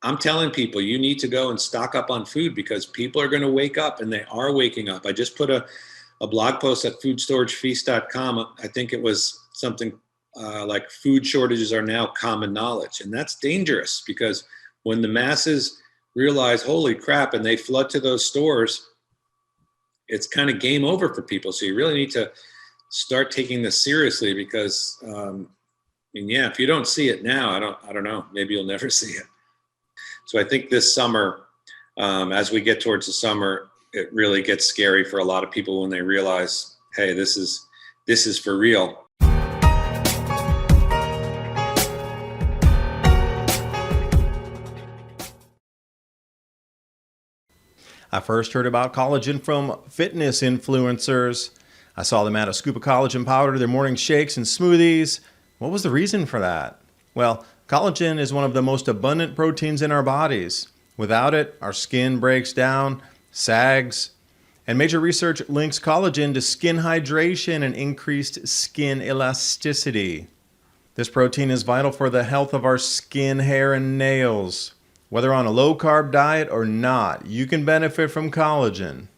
I'm telling people you need to go and stock up on food because people are going to wake up, and they are waking up. I just put a blog post at foodstoragefeast.com. I think it was something like food shortages are now common knowledge. And that's dangerous because when the masses realize, holy crap, and they flood to those stores, it's kind of game over for people. So you really need to start taking this seriously because, if you don't see it now, I don't know, maybe you'll never see it. So I think this summer, as we get towards the summer, it really gets scary for a lot of people when they realize, hey, this is for real. I first heard about collagen from fitness influencers. I saw them add a scoop of collagen powder to their morning shakes and smoothies. What was the reason for that? Well, collagen is one of the most abundant proteins in our bodies. Without it, our skin breaks down, sags, and major research links collagen to skin hydration and increased skin elasticity. This protein is vital for the health of our skin, hair, and nails. Whether on a low-carb diet or not, you can benefit from collagen.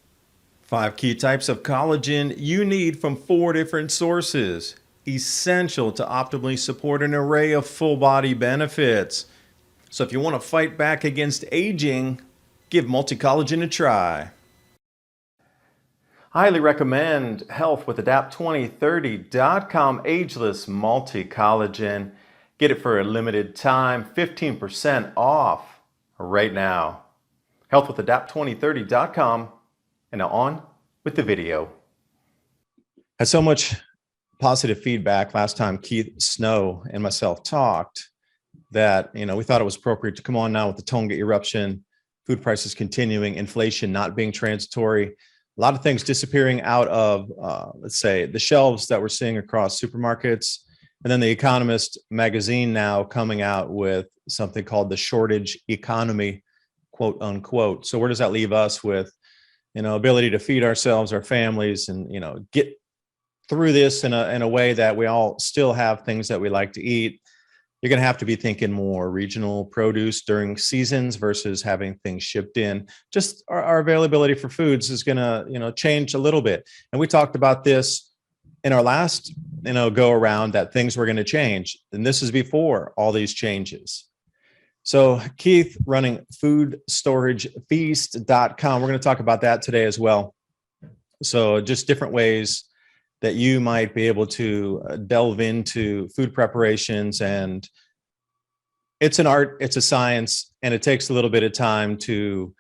5 key types of collagen you need from 4 different sources, essential to optimally support an array of full-body benefits. So if you want to fight back against aging, give multi-collagen a try. I highly recommend healthwithadapt2030.com ageless multi-collagen. Get it for a limited time, 15% off. Right now. Healthwithadapt2030.com. And now on with the video. Had so much positive feedback last time Keith Snow and myself talked that, we thought it was appropriate to come on now with the Tonga eruption, food prices continuing, inflation not being transitory, a lot of things disappearing out of, let's say, the shelves that we're seeing across supermarkets. And then The Economist magazine now coming out with something called the shortage economy, quote unquote. So where does that leave us with, ability to feed ourselves, our families, and, get through this in a way that we all still have things that we like to eat? You're going to have to be thinking more regional produce during seasons versus having things shipped in. Just our availability for foods is going to, change a little bit. And we talked about this in our last, go around, that things were going to change. And this is before all these changes. So Keith running foodstoragefeast.com. We're going to talk about that today as well. So just different ways that you might be able to delve into food preparations. And it's an art, it's a science, and it takes a little bit of time to,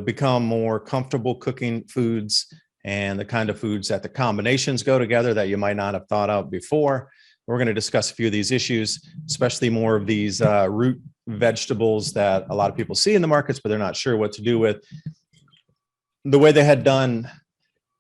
become more comfortable cooking foods and the kind of foods that the combinations go together that you might not have thought of before. We're going to discuss a few of these issues, especially more of these root vegetables that a lot of people see in the markets, but they're not sure what to do with. The way they had done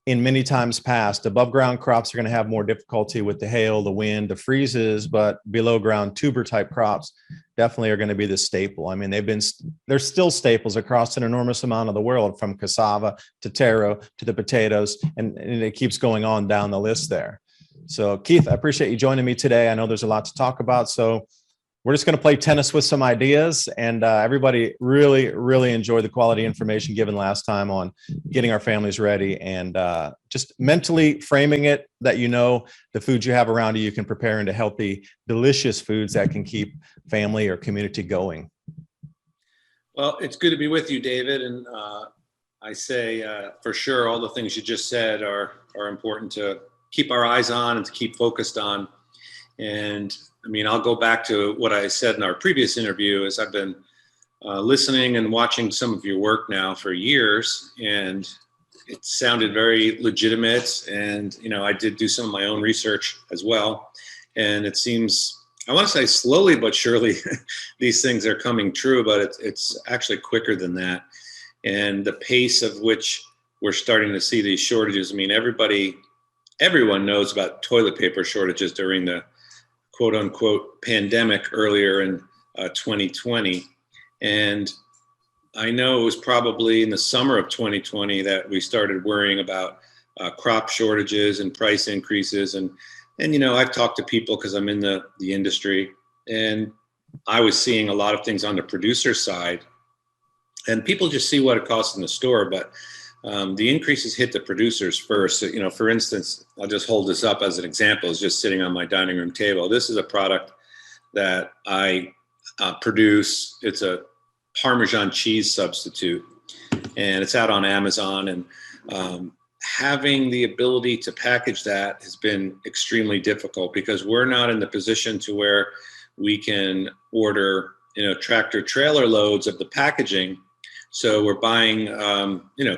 in many times past, above ground crops are going to have more difficulty with the hail, the wind, the freezes, but below ground tuber type crops definitely are going to be the staple. I mean, they're still staples across an enormous amount of the world, from cassava to taro to the potatoes, and it keeps going on down the list there. So Keith, I appreciate you joining me today. I know there's a lot to talk about, so we're just going to play tennis with some ideas, and everybody really, really enjoyed the quality information given last time on getting our families ready and just mentally framing it that the foods you have around you can prepare into healthy, delicious foods that can keep family or community going. Well, it's good to be with you, David. And I say for sure, all the things you just said are important to keep our eyes on and to keep focused on. And I'll go back to what I said in our previous interview, is I've been listening and watching some of your work now for years, and it sounded very legitimate. And, I did do some of my own research as well. And it seems, I want to say slowly but surely, these things are coming true, but it's actually quicker than that. And the pace of which we're starting to see these shortages. Everyone knows about toilet paper shortages during the quote unquote pandemic earlier in 2020. And I know it was probably in the summer of 2020 that we started worrying about crop shortages and price increases. And I've talked to people because I'm in the industry, and I was seeing a lot of things on the producer side, and people just see what it costs in the store, but the increases hit the producers first. So, for instance, I'll just hold this up as an example. It's just sitting on my dining room table. This is a product that I produce. It's a Parmesan cheese substitute, and it's out on Amazon. And having the ability to package that has been extremely difficult because we're not in the position to where we can order, tractor trailer loads of the packaging. So we're buying,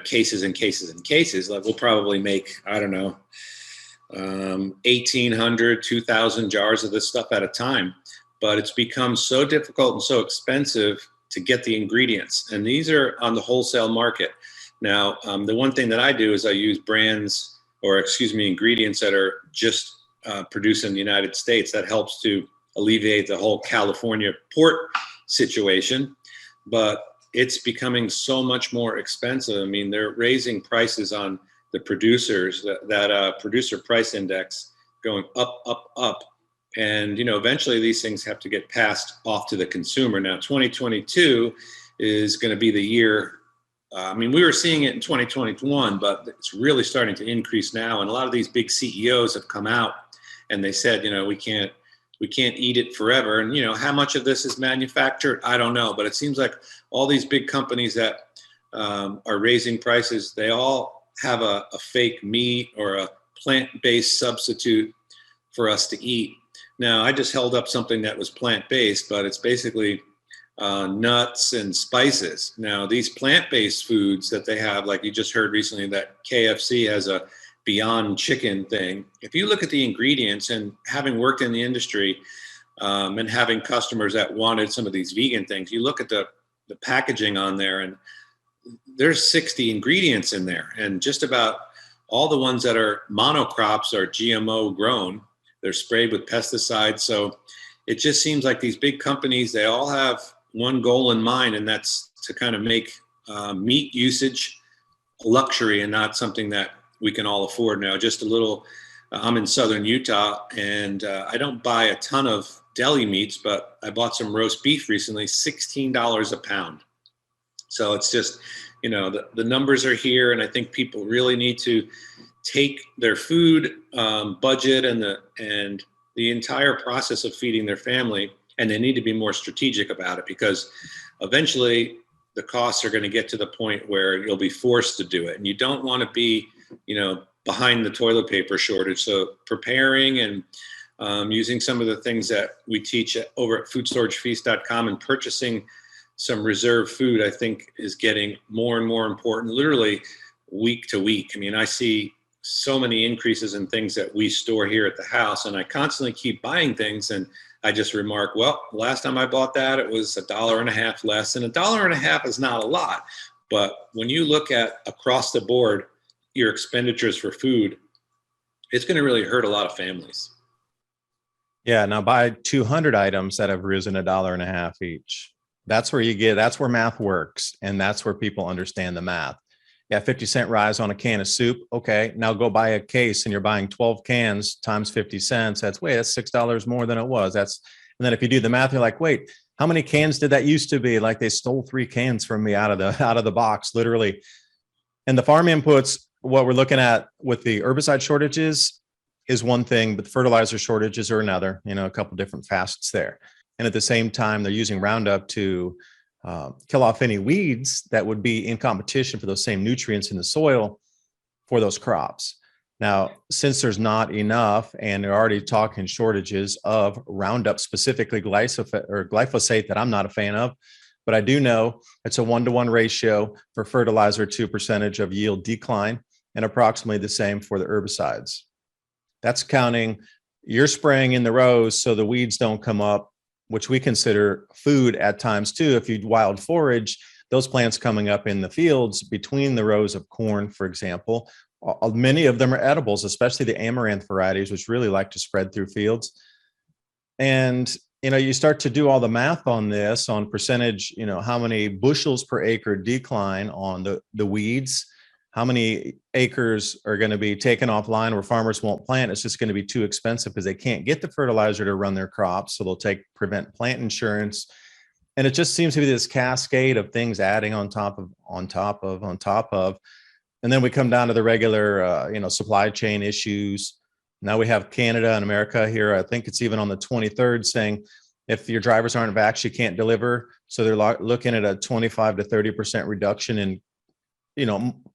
cases and cases and cases. Like we'll probably make, I don't know, 1,800, 2,000 jars of this stuff at a time. But it's become so difficult and so expensive to get the ingredients. And these are on the wholesale market. Now, the one thing that I do is I use ingredients that are just produced in the United States. That helps to alleviate the whole California port situation. But it's becoming so much more expensive. I mean, they're raising prices on the producers, that producer price index going up, up, up. And, eventually these things have to get passed off to the consumer. Now, 2022 is going to be the year. We were seeing it in 2021, but it's really starting to increase now. And a lot of these big CEOs have come out and they said, we can't eat it forever. And, how much of this is manufactured? I don't know. But it seems like all these big companies that are raising prices, they all have a fake meat or a plant-based substitute for us to eat. Now, I just held up something that was plant-based, but it's basically nuts and spices. Now, these plant-based foods that they have, like you just heard recently that KFC has a Beyond Chicken thing. If you look at the ingredients, and having worked in the industry and having customers that wanted some of these vegan things, you look at the packaging on there and there's 60 ingredients in there. And just about all the ones that are monocrops are GMO grown. They're sprayed with pesticides. So it just seems like these big companies, they all have one goal in mind, and that's to kind of make meat usage a luxury and not something that we can all afford now. Just a little, I'm in southern Utah, and I don't buy a ton of deli meats, but I bought some roast beef recently, $16 a pound. So it's just, the numbers are here, and I think people really need to take their food budget and the entire process of feeding their family, and they need to be more strategic about it, because eventually the costs are going to get to the point where you'll be forced to do it. And you don't want to be, behind the toilet paper shortage. So preparing and using some of the things that we teach over at foodstoragefeast.com and purchasing some reserve food, I think is getting more and more important, literally week to week. I see so many increases in things that we store here at the house, and I constantly keep buying things, and I just remark, well, last time I bought that, it was $1.50 less, and $1.50 is not a lot. But when you look at across the board, your expenditures for food, it's going to really hurt a lot of families. Yeah. Now buy 200 items that have risen $1.50 each. That's where math works. And that's where people understand the math. Yeah. 50-cent rise on a can of soup. Okay. Now go buy a case, and you're buying 12 cans times 50 cents. That's $6 more than it was. And then if you do the math, you're like, wait, how many cans did that used to be? Like they stole 3 cans from me out of the box, literally. And the farm inputs, what we're looking at with the herbicide shortages is one thing, but the fertilizer shortages are another, a couple different facets there. And at the same time, they're using Roundup to kill off any weeds that would be in competition for those same nutrients in the soil for those crops. Now, since there's not enough, and they're already talking shortages of Roundup, specifically glyphosate that I'm not a fan of, but I do know it's a 1-to-1 ratio for fertilizer to percentage of yield decline, and approximately the same for the herbicides. That's counting you're spraying in the rows so the weeds don't come up, which we consider food at times too. If you wild forage, those plants coming up in the fields between the rows of corn, for example, many of them are edibles, especially the amaranth varieties, which really like to spread through fields. And you start to do all the math on this, on percentage, how many bushels per acre decline on the weeds, how many acres are going to be taken offline where farmers won't plant. It's just going to be too expensive because they can't get the fertilizer to run their crops. So they'll prevent plant insurance. And it just seems to be this cascade of things adding on top of, on top of, on top of. And then we come down to the regular, supply chain issues. Now we have Canada and America here. I think it's even on the 23rd saying if your drivers aren't vaxxed, you can't deliver. So they're looking at a 25 to 30% reduction in,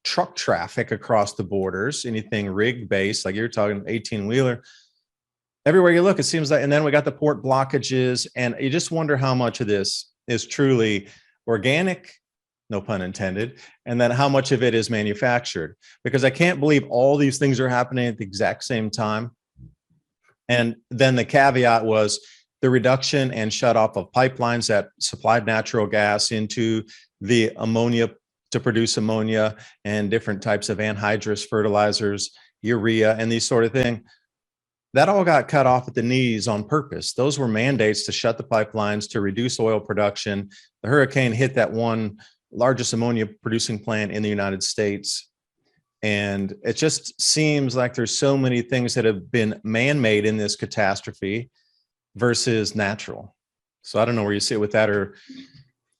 truck traffic across the borders, anything rig based, like you're talking 18-wheeler. Everywhere you look, it seems like, and then we got the port blockages, and you just wonder how much of this is truly organic, no pun intended, and then how much of it is manufactured, because I can't believe all these things are happening at the exact same time. And then the caveat was the reduction and shut off of pipelines that supplied natural gas into the ammonia to produce ammonia and different types of anhydrous fertilizers, urea, and these sort of things. That all got cut off at the knees on purpose. Those were mandates to shut the pipelines, to reduce oil production. The hurricane hit that one largest ammonia producing plant in the United States. And it just seems like there's so many things that have been man-made in this catastrophe versus natural. So I don't know where you sit with that, or,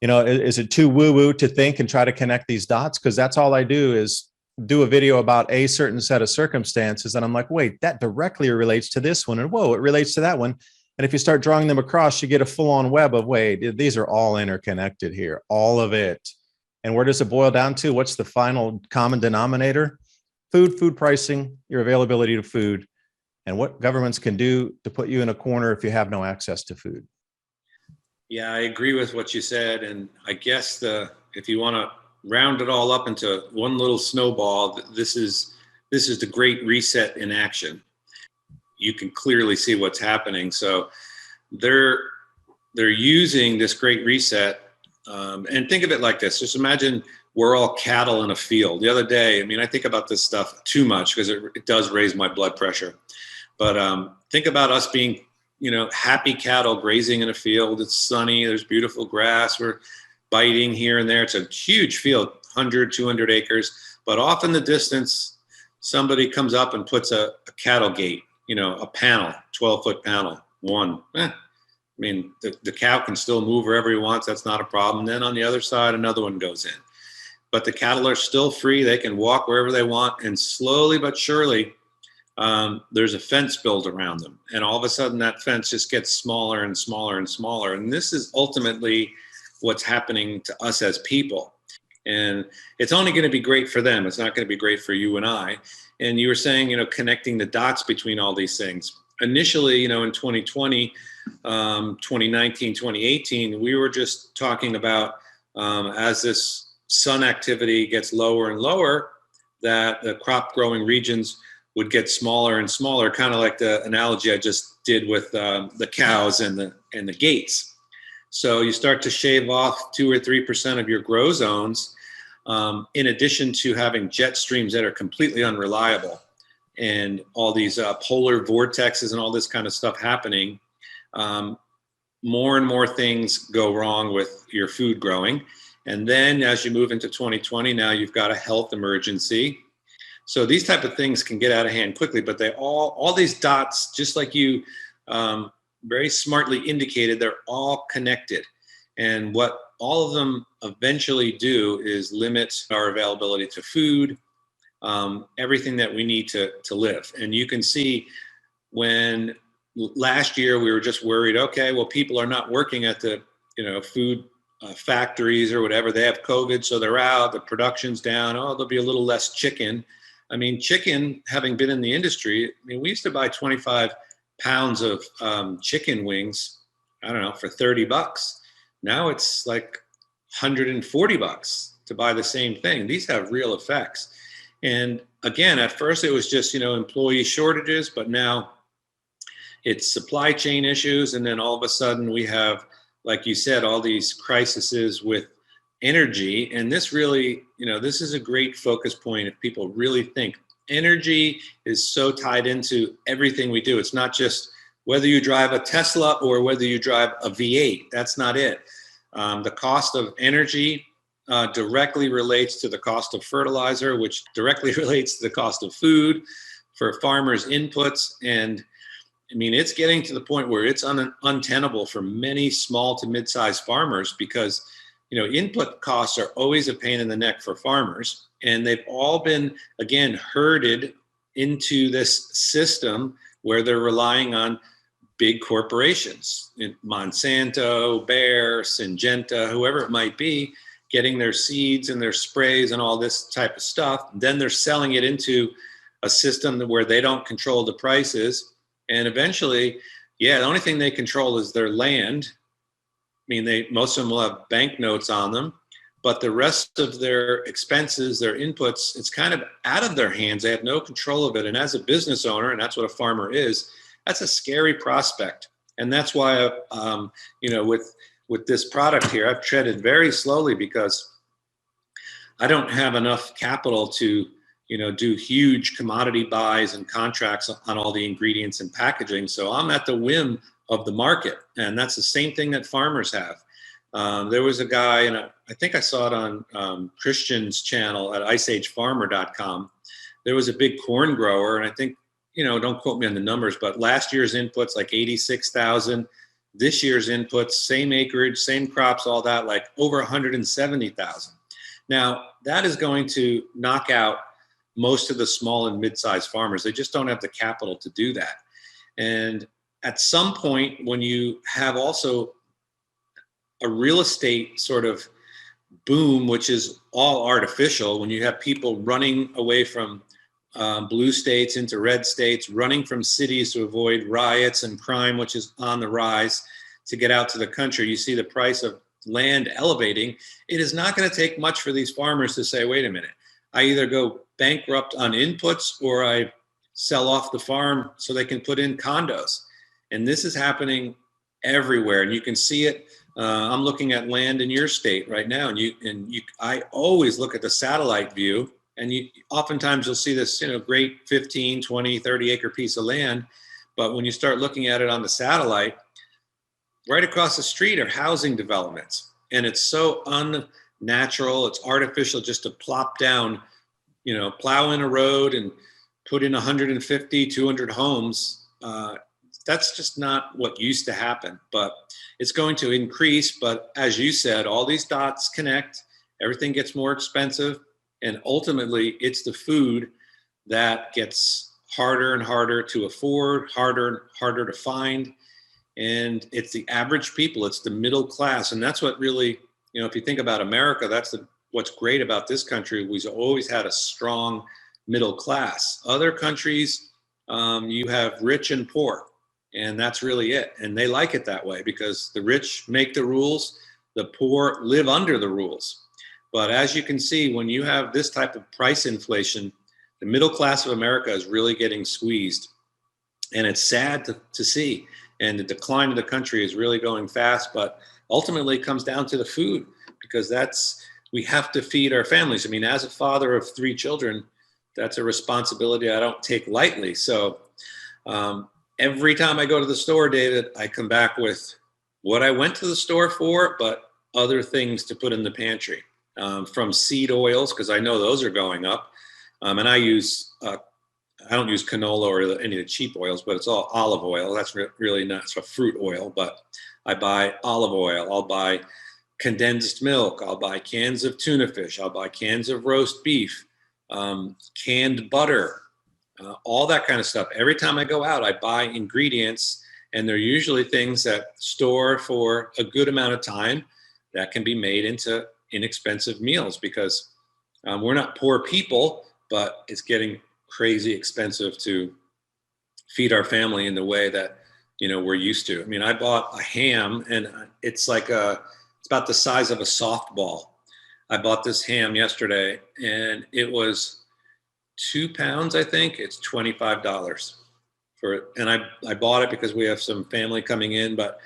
is it too woo-woo to think and try to connect these dots? Because that's all I do is do a video about a certain set of circumstances. And I'm like, wait, that directly relates to this one. And whoa, it relates to that one. And if you start drawing them across, you get a full-on web of, wait, these are all interconnected here, all of it. And where does it boil down to? What's the final common denominator? Food pricing, your availability to food, and what governments can do to put you in a corner if you have no access to food. Yeah, I agree with what you said. And I guess if you want to round it all up into one little snowball, this is the Great Reset in action. You can clearly see what's happening. So they're using this Great Reset, and think of it like this. Just imagine we're all cattle in a field. The other day, I think about this stuff too much because it does raise my blood pressure. But think about us being, happy cattle grazing in a field. It's sunny. There's beautiful grass. We're biting here and there. It's a huge field, 100, 200 acres. But off in the distance, somebody comes up and puts a cattle gate, a panel, 12-foot panel, one. The cow can still move wherever he wants. That's not a problem. Then on the other side, another one goes in. But the cattle are still free. They can walk wherever they want. And slowly but surely, there's a fence built around them. And all of a sudden, that fence just gets smaller and smaller and smaller. And this is ultimately what's happening to us as people. And it's only going to be great for them. It's not going to be great for you and I. And you were saying, connecting the dots between all these things. Initially, in 2020, 2019, 2018, we were just talking about as this sun activity gets lower and lower, that the crop growing regions would get smaller and smaller, kind of like the analogy I just did with the cows and the gates. So you start to shave off 2 or 3% of your grow zones, in addition to having jet streams that are completely unreliable, and all these polar vortexes and all this kind of stuff happening. More and more things go wrong with your food growing. And then as you move into 2020, now you've got a health emergency. So these type of things can get out of hand quickly, but they all these dots, just like you very smartly indicated, they're all connected. And what all of them eventually do is limit our availability to food, everything that we need to live. And you can see when last year we were just worried, okay, well, people are not working at the food factories or whatever. They have COVID, so they're out, the production's down. Oh, there'll be a little less chicken. Chicken, having been in the industry, we used to buy 25 pounds of chicken wings, for $30. Now it's like $140 to buy the same thing. These have real effects. And again, at first it was just, employee shortages, but now it's supply chain issues. And then all of a sudden we have, like you said, all these crises with energy. And this really, this is a great focus point if people really think. Energy is so tied into everything we do. It's not just whether you drive a Tesla or whether you drive a V8. That's not it. The cost of energy directly relates to the cost of fertilizer, which directly relates to the cost of food for farmers' inputs. And I mean, it's getting to the point where it's untenable for many small to mid-sized farmers because, you know, input costs are always a pain in the neck for farmers. And they've all been, again, herded into this system where they're relying on big corporations, Monsanto, Bayer, Syngenta, whoever it might be, getting their seeds and their sprays and all this type of stuff. Then they're selling it into a system where they don't control the prices. And eventually, yeah, the only thing they control is their land. I mean, most of them will have banknotes on them, but the rest of their expenses, their inputs, it's kind of out of their hands. They have no control of it. And as a business owner, and that's what a farmer is, that's a scary prospect. And that's why, you know, with this product here, I've treaded very slowly because I don't have enough capital to, you know, do huge commodity buys and contracts on all the ingredients and packaging. So I'm at the whim of the market. And that's the same thing that farmers have. There was a guy, and I think I saw it on Christian's channel at iceagefarmer.com. There was a big corn grower, and I think, you know, don't quote me on the numbers, but last year's inputs like 86,000. This year's inputs, same acreage, same crops, all that, like over 170,000. Now, that is going to knock out most of the small and mid-sized farmers. They just don't have the capital to do that. And at some point, when you have also a real estate sort of boom, which is all artificial, when you have people running away from blue states into red states, running from cities to avoid riots and crime, which is on the rise, to get out to the country, you see the price of land elevating. It is not going to take much for these farmers to say, wait a minute, I either go bankrupt on inputs or I sell off the farm so they can put in condos. And this is happening everywhere. And you can see it. I'm looking at land in your state right now. And I always look at the satellite view, and oftentimes you'll see this, you know, great 15, 20, 30 acre piece of land. But when you start looking at it on the satellite, right across the street are housing developments. And it's so unnatural, it's artificial just to plop down, you know, plow in a road and put in 150, 200 homes. That's just not what used to happen, but it's going to increase. But as you said, all these dots connect, everything gets more expensive. And ultimately, it's the food that gets harder and harder to afford, harder and harder to find. And it's the average people, it's the middle class. And that's what really, you know, if you think about America, what's great about this country. We've always had a strong middle class. Other countries, you have rich and poor, and that's really it. And they like it that way because the rich make the rules, the poor live under the rules. But as you can see, when you have this type of price inflation, the middle class of America is really getting squeezed. And it's sad to see. And the decline of the country is really going fast, but ultimately it comes down to the food, because we have to feed our families. I mean, as a father of 3 children, that's a responsibility I don't take lightly. So every time I go to the store, David, I come back with what I went to the store for, but other things to put in the pantry. From seed oils, because I know those are going up. And I don't use canola or any of the cheap oils, but it's all olive oil. That's really not, it's a fruit oil, but I buy olive oil. I'll buy condensed milk. I'll buy cans of tuna fish. I'll buy cans of roast beef, canned butter, all that kind of stuff. Every time I go out, I buy ingredients, and they're usually things that store for a good amount of time that can be made into inexpensive meals, because we're not poor people, but it's getting crazy expensive to feed our family in the way that, you know, we're used to. I mean, I bought a ham, and it's about the size of a softball. I bought this ham yesterday, and it was 2 pounds, I think. It's $25 for it. And I bought it because we have some family coming in, but,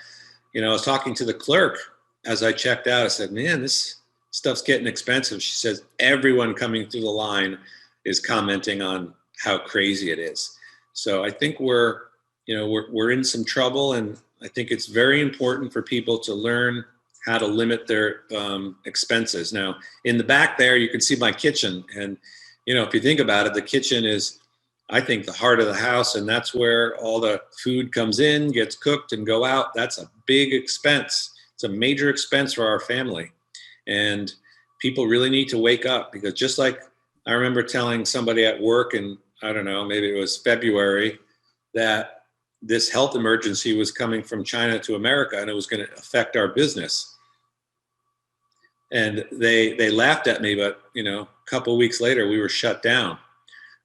you know, I was talking to the clerk as I checked out. I said, man, this stuff's getting expensive. She says, everyone coming through the line is commenting on how crazy it is. So I think we're in some trouble, and I think it's very important for people to learn how to limit their expenses. Now, in the back there, you can see my kitchen. And, if you think about it, the kitchen is, I think, the heart of the house. And that's where all the food comes in, gets cooked, and go out. That's a big expense. It's a major expense for our family. And people really need to wake up, because just like I remember telling somebody at work in, I don't know, maybe it was February, that this health emergency was coming from China to America and it was going to affect our business. And they laughed at me, but a couple of weeks later we were shut down.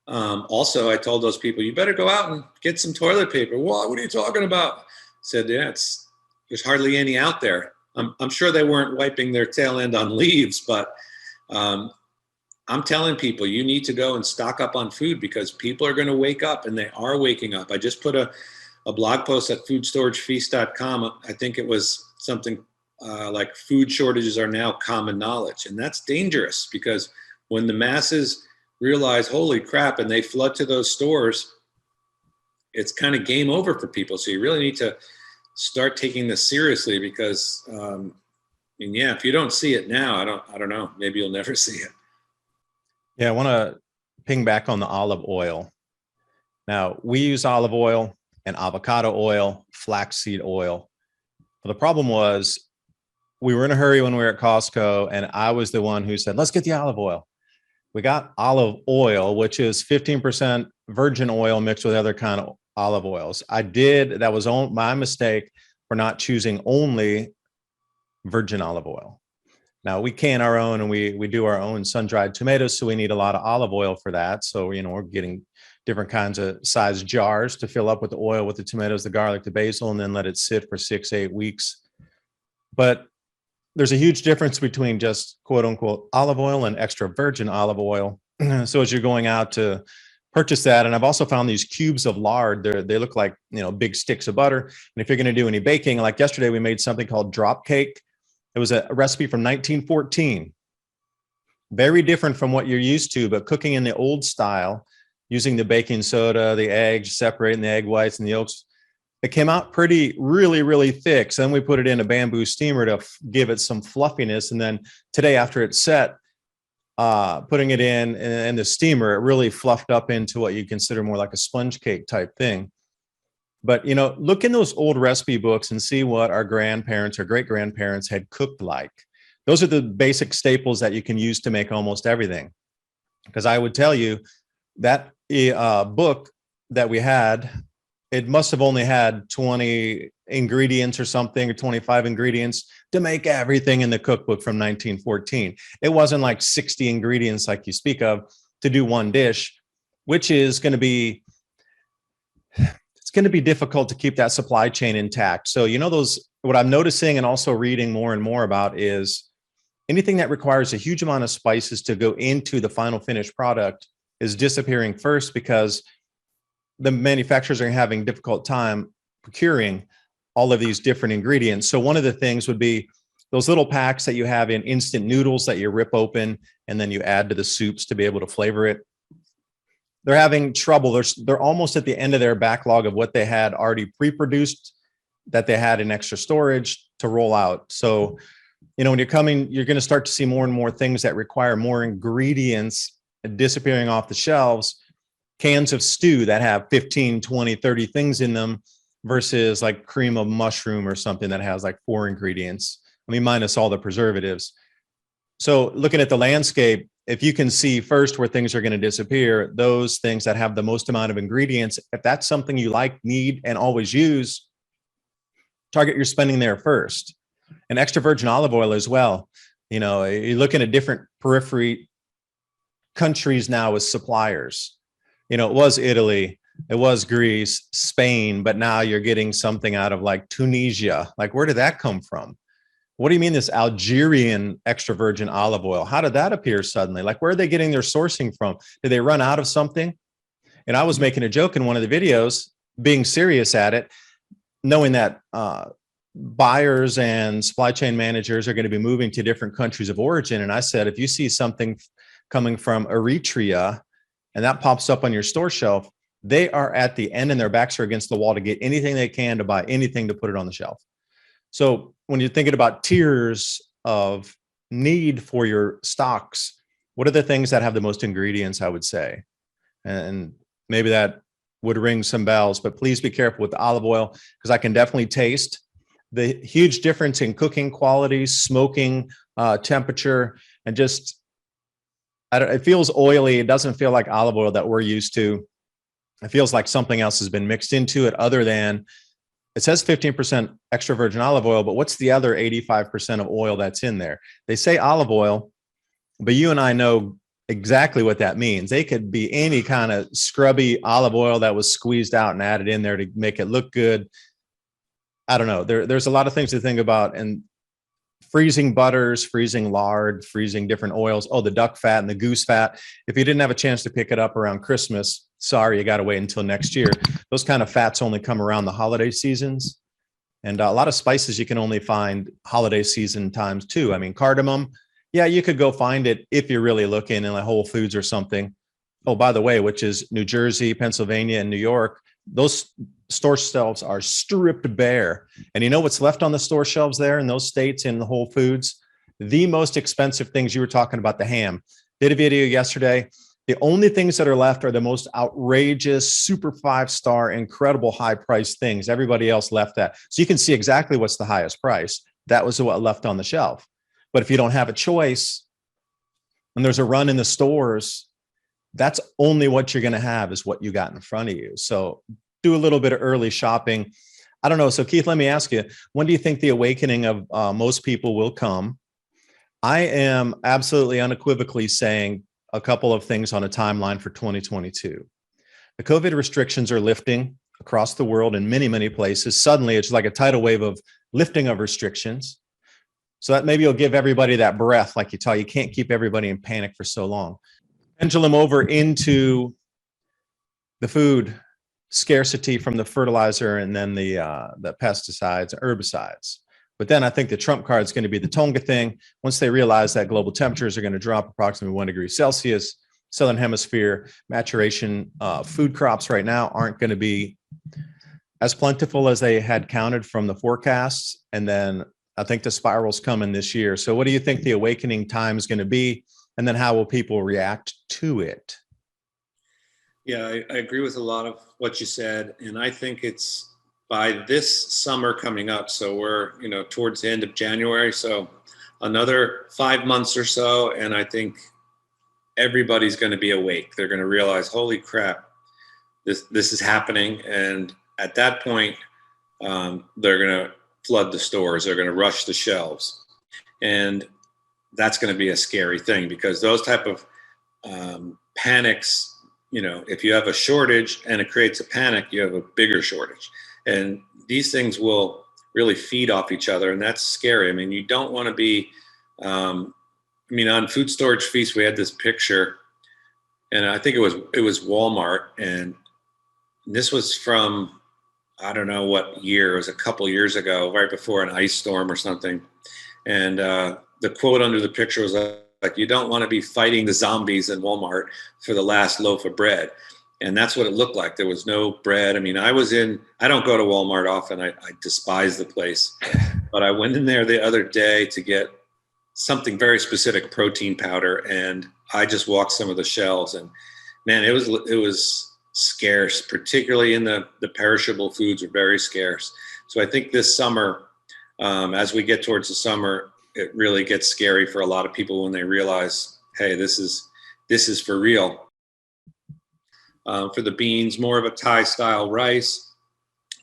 Also, I told those people, you better go out and get some toilet paper. What are you talking about? I said, yeah, there's hardly any out there. I'm sure they weren't wiping their tail end on leaves, but I'm telling people, you need to go and stock up on food, because people are going to wake up, and they are waking up. I just put a blog post at foodstoragefeast.com. I think it was something like food shortages are now common knowledge. And that's dangerous, because when the masses realize, holy crap, and they flood to those stores, it's kind of game over for people. So you really need to start taking this seriously, because if you don't see it now, I don't know, maybe you'll never see it. Yeah, I want to ping back on the olive oil. Now, we use olive oil and avocado oil, flaxseed oil. But the problem was, we were in a hurry when we were at Costco, and I was the one who said, let's get the olive oil. We got olive oil, which is 15% virgin oil mixed with other kind of olive oils. That was my mistake for not choosing only virgin olive oil. Now, we can our own, and we do our own sun-dried tomatoes, so we need a lot of olive oil for that. So, we're getting different kinds of size jars to fill up with the oil, with the tomatoes, the garlic, the basil, and then let it sit for 6-8 weeks. But there's a huge difference between just quote unquote olive oil and extra virgin olive oil. So as you're going out to purchase that, and I've also found these cubes of lard, they look like, big sticks of butter. And if you're going to do any baking, like yesterday, we made something called drop cake. It was a recipe from 1914. Very different from what you're used to, but cooking in the old style, using the baking soda, the eggs, separating the egg whites and the yolks. It came out really, really thick. So then we put it in a bamboo steamer to give it some fluffiness. And then today, after it's set, putting it in the steamer, it really fluffed up into what you consider more like a sponge cake type thing. But, look in those old recipe books and see what our grandparents or great grandparents had cooked like. Those are the basic staples that you can use to make almost everything. Because I would tell you that book that we had, it must have only had 20 ingredients or something, or 25 ingredients to make everything in the cookbook from 1914. It wasn't like 60 ingredients like you speak of to do one dish, which is going to be, it's going to be difficult to keep that supply chain intact. So, what I'm noticing and also reading more and more about is anything that requires a huge amount of spices to go into the final finished product is disappearing first, because the manufacturers are having difficult time procuring all of these different ingredients. So one of the things would be those little packs that you have in instant noodles that you rip open and then you add to the soups to be able to flavor it. They're having trouble. They're almost at the end of their backlog of what they had already pre-produced that they had in extra storage to roll out. So, when you're coming, you're going to start to see more and more things that require more ingredients disappearing off the shelves. Cans of stew that have 15, 20, 30 things in them versus like cream of mushroom or something that has like 4 ingredients. Minus all the preservatives. So looking at the landscape, if you can see first where things are going to disappear, those things that have the most amount of ingredients, if that's something you like, need, and always use, target your spending there first. And extra virgin olive oil as well. You're looking at different periphery countries now as suppliers. It was Italy, it was Greece, Spain, but now you're getting something out of like Tunisia. Like, where did that come from? What do you mean this Algerian extra virgin olive oil? How did that appear suddenly? Like, where are they getting their sourcing from? Did they run out of something? And I was making a joke in one of the videos, being serious at it, knowing that buyers and supply chain managers are going to be moving to different countries of origin. And I said, if you see something coming from Eritrea, and that pops up on your store shelf, they are at the end and their backs are against the wall to get anything they can to buy anything to put it on the shelf. So when you're thinking about tiers of need for your stocks, what are the things that have the most ingredients, I would say? And maybe that would ring some bells, but please be careful with the olive oil, because I can definitely taste the huge difference in cooking quality, smoking temperature, and just, it feels oily. It doesn't feel like olive oil that we're used to. It feels like something else has been mixed into it other than, it says 15% extra virgin olive oil, but what's the other 85% of oil that's in there? They say olive oil, but you and I know exactly what that means. They could be any kind of scrubby olive oil that was squeezed out and added in there to make it look good. I don't know. There's a lot of things to think about, and freezing butters, freezing lard, freezing different oils. Oh, the duck fat and the goose fat. If you didn't have a chance to pick it up around Christmas, sorry, you got to wait until next year. Those kind of fats only come around the holiday seasons. And a lot of spices you can only find holiday season times too. I mean, cardamom, yeah, you could go find it if you're really looking in like Whole Foods or something. Oh, by the way, which is New Jersey, Pennsylvania, and New York, those store shelves are stripped bare. And you know what's left on the store shelves there in those states in the Whole Foods? The most expensive things. You were talking about the ham. Did a video yesterday. The only things that are left are the most outrageous, super 5-star, incredible high price things. Everybody else left that. So you can see exactly what's the highest price. That was what left on the shelf. But if you don't have a choice and there's a run in the stores, that's only what you're going to have is what you got in front of you. So do a little bit of early shopping. I don't know. So Keith, let me ask you, when do you think the awakening of most people will come? I am absolutely unequivocally saying a couple of things on a timeline for 2022. The COVID restrictions are lifting across the world in many, many places. Suddenly, it's like a tidal wave of lifting of restrictions. So that maybe you'll give everybody that breath, like you can't keep everybody in panic for so long. Pendulum over into the food scarcity from the fertilizer and then the pesticides, herbicides. But then I think the trump card is going to be the Tonga thing. Once they realize that global temperatures are going to drop approximately 1 degree Celsius, Southern Hemisphere maturation food crops right now aren't going to be as plentiful as they had counted from the forecasts. And then I think the spiral's coming this year. So what do you think the awakening time is going to be? And then how will people react to it? Yeah, I agree with a lot of what you said. And I think it's by this summer coming up. So we're, towards the end of January. So another 5 months or so. And I think everybody's going to be awake. They're going to realize, holy crap, this is happening. And at that point, they're going to flood the stores. They're going to rush the shelves. And that's going to be a scary thing, because those type of panics, if you have a shortage and it creates a panic, you have a bigger shortage. And these things will really feed off each other. And that's scary. I mean, you don't want to be, on Food Storage Feast, we had this picture, and I think it was Walmart. And this was from, I don't know what year, it was a couple years ago, right before an ice storm or something. And the quote under the picture was like, you don't want to be fighting the zombies in Walmart for the last loaf of bread. And that's what it looked like. There was no bread. I mean, I don't go to Walmart often. I despise the place. But I went in there the other day to get something very specific, protein powder. And I just walked some of the shelves, and man, it was scarce, particularly in the perishable foods are very scarce. So I think this summer, as we get towards the summer, it really gets scary for a lot of people when they realize, hey, this is for real. For the beans, more of a Thai style rice,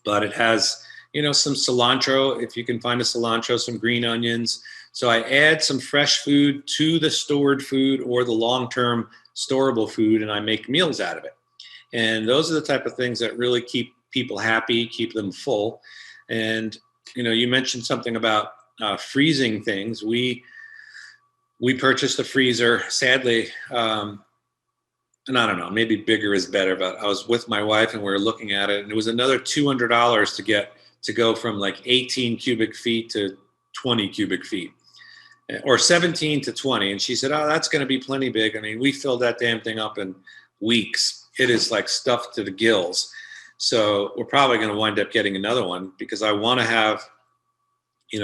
but it has, some cilantro, if you can find a cilantro, some green onions. So I add some fresh food to the stored food or the long-term storable food, and I make meals out of it. And those are the type of things that really keep people happy, keep them full. And, you mentioned something about freezing things. We purchased a freezer, sadly, and I don't know, maybe bigger is better, but I was with my wife and we were looking at it, and it was another $200 to go from like 18 cubic feet to 20 cubic feet, or 17 to 20. And she said, oh, that's going to be plenty big. I mean, we filled that damn thing up in weeks. It is like stuffed to the gills. So we're probably going to wind up getting another one, because I want to have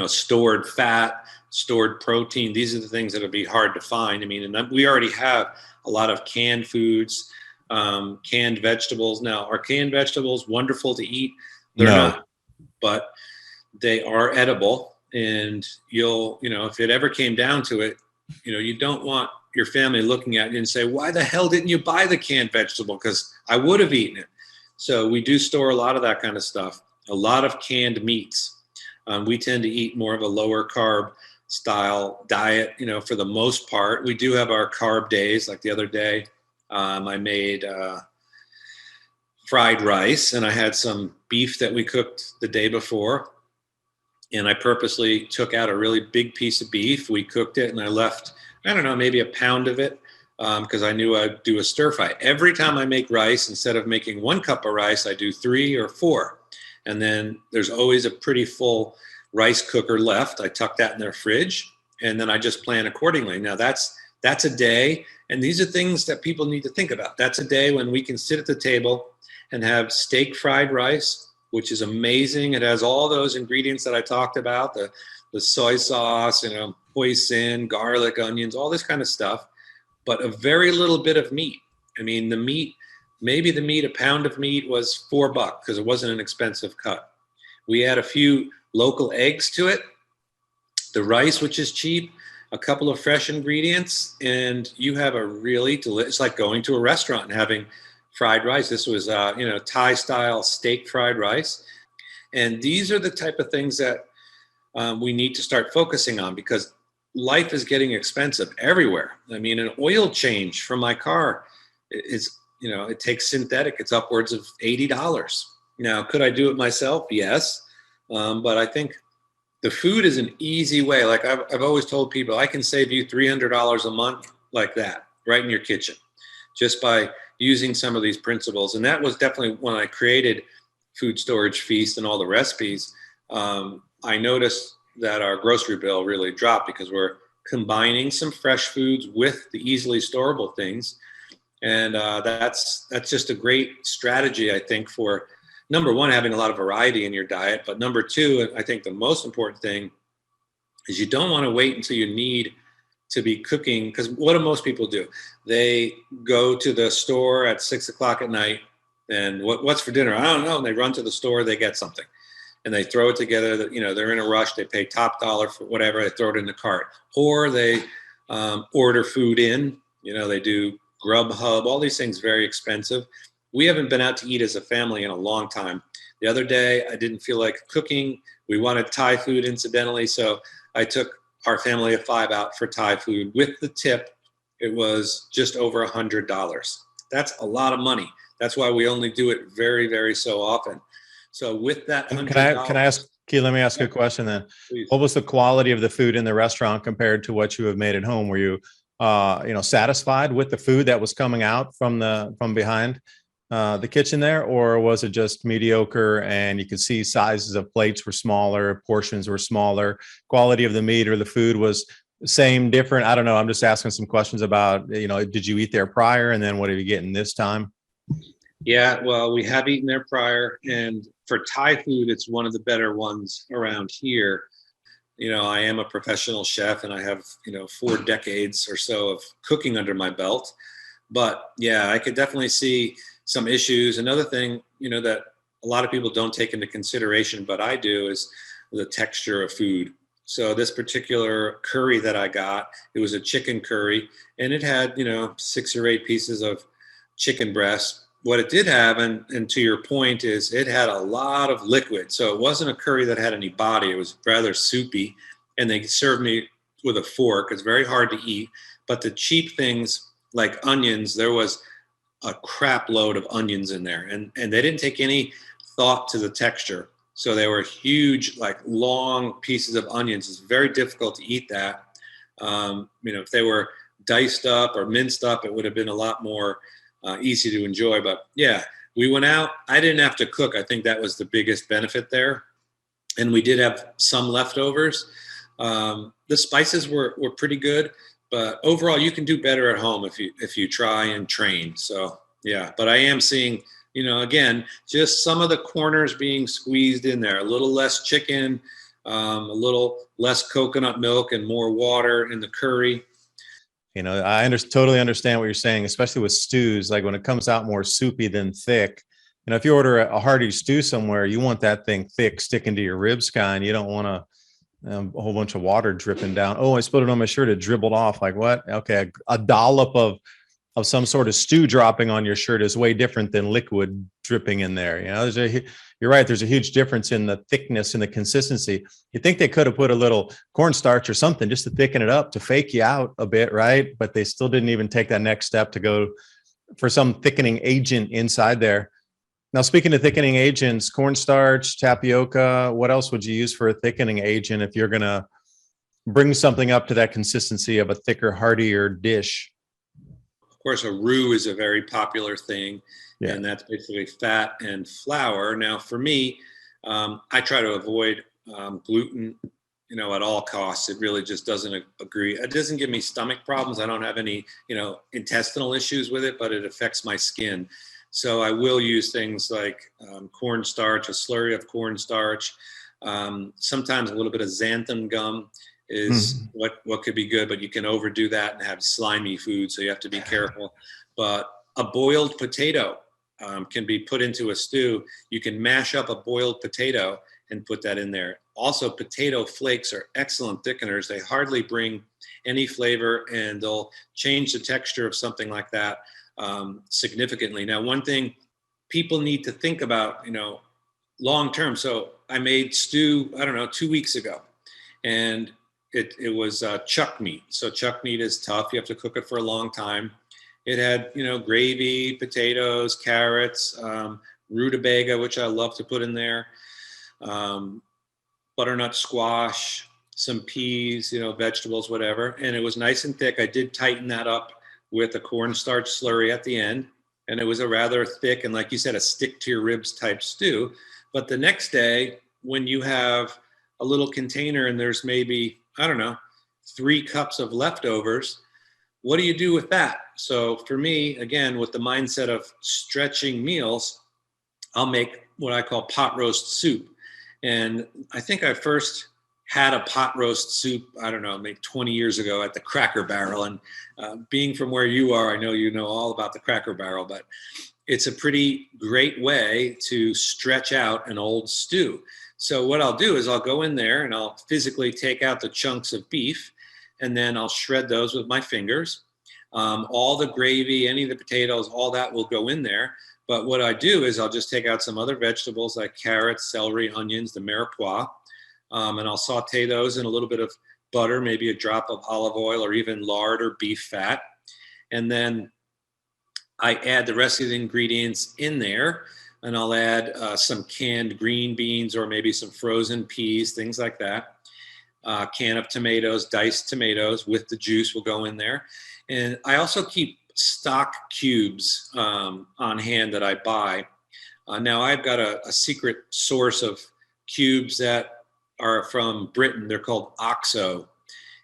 stored fat, stored protein. These are the things that'll be hard to find. I mean, and we already have a lot of canned foods, canned vegetables. Now, are canned vegetables wonderful to eat? They're No. not, but they are edible. And if it ever came down to it, you don't want your family looking at you and say, why the hell didn't you buy the canned vegetable? Because I would have eaten it. So we do store a lot of that kind of stuff, a lot of canned meats. We tend to eat more of a lower carb style diet, for the most part. We do have our carb days. Like the other day, I made fried rice, and I had some beef that we cooked the day before. And I purposely took out a really big piece of beef. We cooked it, and I left, I don't know, maybe a pound of it, because I knew I'd do a stir fry. Every time I make rice, instead of making 1 cup of rice, I do 3 or 4. And then there's always a pretty full rice cooker left. I tuck that in their fridge, and then I just plan accordingly. Now that's a day, and these are things that people need to think about. That's a day when we can sit at the table and have steak fried rice, which is amazing. It has all those ingredients that I talked about, the soy sauce, hoisin, garlic, onions, all this kind of stuff, but a very little bit of meat. I mean, a pound of meat was $4 because it wasn't an expensive cut. We add a few local eggs to it, the rice, which is cheap, a couple of fresh ingredients, and you have a really delicious, it's like going to a restaurant and having fried rice. This was, Thai style steak fried rice. And these are the type of things that we need to start focusing on, because life is getting expensive everywhere. I mean, an oil change for my car is, it takes synthetic. It's upwards of $80. Now, could I do it myself? Yes. But I think the food is an easy way. Like I've always told people, I can save you $300 a month like that, right in your kitchen, just by using some of these principles. And that was definitely when I created Food Storage Feast and all the recipes. I noticed that our grocery bill really dropped because we're combining some fresh foods with the easily storable things. And that's just a great strategy, I think, for number one, having a lot of variety in your diet. But number two, I think the most important thing is you don't want to wait until you need to be cooking. Because what do most people do? They go to the store at 6 o'clock at night, and what's for dinner? I don't know. And they run to the store, they get something, and they throw it together. They're in a rush. They pay top dollar for whatever. They throw it in the cart, or they order food in. They do Grubhub. All these things very expensive. We haven't been out to eat as a family in a long time. The other day, I didn't feel like cooking. We wanted Thai food, incidentally, so I took our family of 5 out for Thai food. With the tip, it was just over $100. That's a lot of money. That's why we only do it very, very so often. So with that $100, can I ask, Keith, let me ask you a question then. Please. What was the quality of the food in the restaurant compared to what you have made at home? Were you, satisfied with the food that was coming out from behind the kitchen there, or was it just mediocre and you could see sizes of plates were smaller, portions were smaller, quality of the meat or the food was same, different? I don't know. I'm just asking some questions about, did you eat there prior, and then what are you getting this time? Yeah, well, we have eaten there prior, and for Thai food, it's one of the better ones around here. I am a professional chef, and I have, 4 decades or so of cooking under my belt. But yeah, I could definitely see some issues. Another thing, that a lot of people don't take into consideration, but I do, is the texture of food. So this particular curry that I got, it was a chicken curry, and it had, 6 or 8 pieces of chicken breast. What it did have, and to your point, is it had a lot of liquid. So it wasn't a curry that had any body. It was rather soupy, and they served me with a fork. It's very hard to eat. But the cheap things like onions, there was a crap load of onions in there, and they didn't take any thought to the texture. So they were huge, like long pieces of onions. It's very difficult to eat that. If they were diced up or minced up, it would have been a lot more easy to enjoy. But yeah, we went out. I didn't have to cook. I think that was the biggest benefit there. And we did have some leftovers. The spices were pretty good, but overall you can do better at home if you try and train. So yeah, but I am seeing, again, just some of the corners being squeezed in there, a little less chicken, a little less coconut milk and more water in the curry. I totally understand what you're saying, especially with stews. Like when it comes out more soupy than thick, if you order a hearty stew somewhere, you want that thing thick, sticking to your ribs kind. You don't want a whole bunch of water dripping down. Oh, I spilled it on my shirt. It dribbled off. Like what? Okay. A dollop of some sort of stew dropping on your shirt is way different than liquid dripping in there. You're right. There's a huge difference in the thickness and the consistency. You think they could have put a little cornstarch or something just to thicken it up, to fake you out a bit, right? But they still didn't even take that next step to go for some thickening agent inside there. Now, speaking of thickening agents, cornstarch, tapioca, what else would you use for a thickening agent if you're going to bring something up to that consistency of a thicker, heartier dish? Of course, a roux is a very popular thing, Yeah. and that's basically fat and flour. Now, for me, I try to avoid gluten, at all costs. It really just doesn't agree. It doesn't give me stomach problems. I don't have any, intestinal issues with it, but it affects my skin. So I will use things like cornstarch, a slurry of cornstarch. Sometimes a little bit of xanthan gum is what could be good, but you can overdo that and have slimy food, so you have to be careful. But a boiled potato can be put into a stew. You can mash up a boiled potato and put that in there. Also, potato flakes are excellent thickeners. They hardly bring any flavor, and they'll change the texture of something like that significantly. Now, one thing people need to think about, long term. So I made stew, 2 weeks ago, and it was chuck meat. So chuck meat is tough. You have to cook it for a long time. It had, gravy, potatoes, carrots, rutabaga, which I love to put in there, butternut squash, some peas, vegetables, whatever. And it was nice and thick. I did tighten that up with a cornstarch slurry at the end. And it was a rather thick and, like you said, a stick to your ribs type stew. But the next day, when you have a little container and there's maybe, 3 cups of leftovers, what do you do with that? So for me, again, with the mindset of stretching meals, I'll make what I call pot roast soup. And I think I first had a pot roast soup, maybe 20 years ago at the Cracker Barrel. And being from where you are, I know you know all about the Cracker Barrel, but it's a pretty great way to stretch out an old stew. So what I'll do is I'll go in there and I'll physically take out the chunks of beef, and then I'll shred those with my fingers. All the gravy, any of the potatoes, all that will go in there. But what I do is I'll just take out some other vegetables like carrots, celery, onions, the mirepoix, and I'll saute those in a little bit of butter, maybe a drop of olive oil or even lard or beef fat. And then I add the rest of the ingredients in there, and I'll add some canned green beans or maybe some frozen peas, things like that. Can of tomatoes, diced tomatoes with the juice will go in there. And I also keep stock cubes on hand that I buy. Now I've got a secret source of cubes that are from Britain. They're called OXO.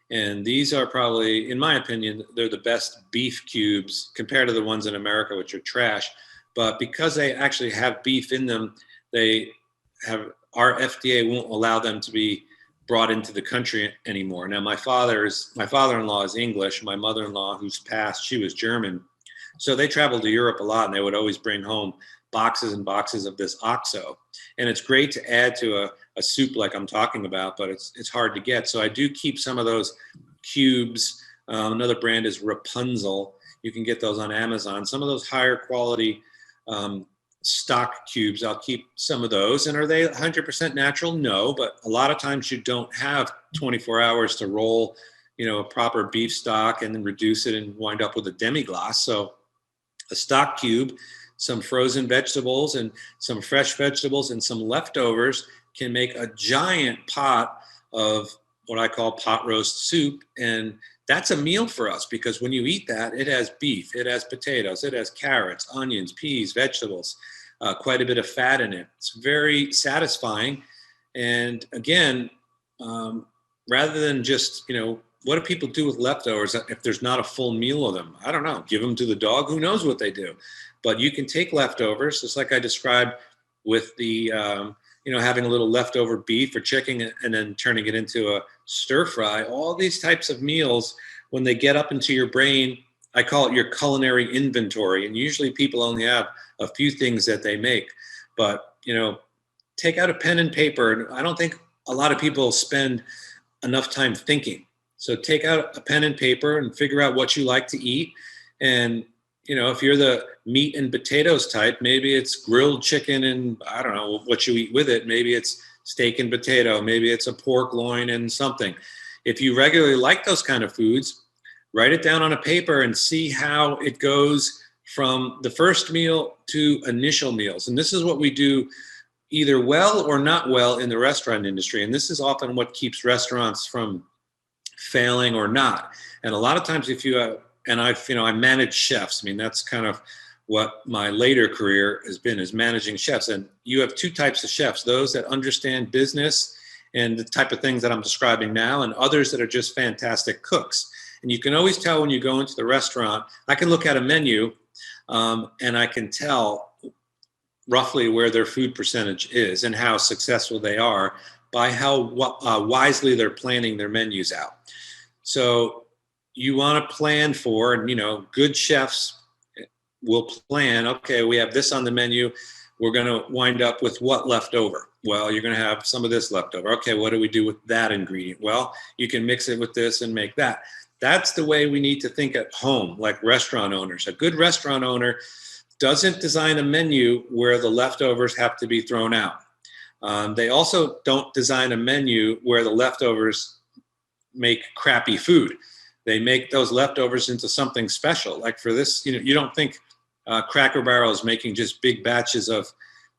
And these are probably, in my opinion, they're the best beef cubes compared to the ones in America, which are trash. But because they actually have beef in them, our FDA won't allow them to be brought into the country anymore. Now, my father-in-law is English. My mother-in-law, who's passed, she was German. So they traveled to Europe a lot, and they would always bring home boxes and boxes of this OXO. And it's great to add to a soup like I'm talking about, but it's hard to get. So I do keep some of those cubes. Another brand is Rapunzel. You can get those on Amazon. Some of those higher quality stock cubes, I'll keep some of those. And are they 100% natural? No, but a lot of times you don't have 24 hours to roll, a proper beef stock and then reduce it and wind up with a demi-glace. So a stock cube, some frozen vegetables and some fresh vegetables and some leftovers can make a giant pot of what I call pot roast soup. And that's a meal for us because when you eat that, it has beef, it has potatoes, it has carrots, onions, peas, vegetables, quite a bit of fat in it. It's very satisfying. And again, rather than just, what do people do with leftovers if there's not a full meal of them? I don't know. Give them to the dog. Who knows what they do? But you can take leftovers, just like I described with the having a little leftover beef or chicken and then turning it into a stir fry. All these types of meals, when they get up into your brain, I call it your culinary inventory. And usually people only have a few things that they make. But, take out a pen and paper. And I don't think a lot of people spend enough time thinking. So take out a pen and paper and figure out what you like to eat. And, if you're the meat and potatoes type, maybe it's grilled chicken and I don't know what you eat with it. Maybe it's steak and potato. Maybe it's a pork loin and something. If you regularly like those kind of foods, write it down on a paper and see how it goes from the first meal to initial meals. And this is what we do either well or not well in the restaurant industry. And this is often what keeps restaurants from failing or not. And a lot of times if you I manage chefs. I mean, that's kind of what my later career has been, is managing chefs. And you have two types of chefs: those that understand business and the type of things that I'm describing now, and others that are just fantastic cooks. And you can always tell when you go into the restaurant. I can look at a menu and I can tell roughly where their food percentage is and how successful they are by how wisely they're planning their menus out. So you want to plan for, and good chefs will plan, okay, we have this on the menu. We're going to wind up with what left over? Well, you're going to have some of this left over. Okay, what do we do with that ingredient? Well, you can mix it with this and make that. That's the way we need to think at home, like restaurant owners. A good restaurant owner doesn't design a menu where the leftovers have to be thrown out. They also don't design a menu where the leftovers make crappy food. They make those leftovers into something special. Like for this, you don't think Cracker Barrel is making just big batches of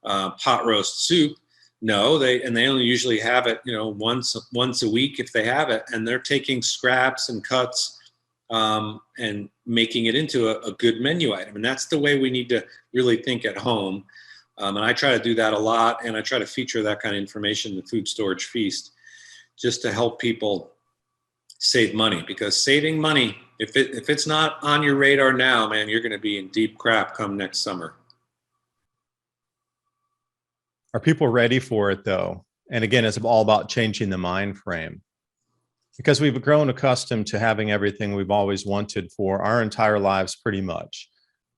pot roast soup. No, they only usually have it, once a week if they have it, and they're taking scraps and cuts and making it into a good menu item. And that's the way we need to really think at home. And I try to do that a lot, and I try to feature that kind of information in the Food Storage Feast, just to help people save money. Because saving money, if it's not on your radar now, man, you're going to be in deep crap come next summer. Are people ready for it though? And again, it's all about changing the mind frame, because we've grown accustomed to having everything we've always wanted for our entire lives, pretty much.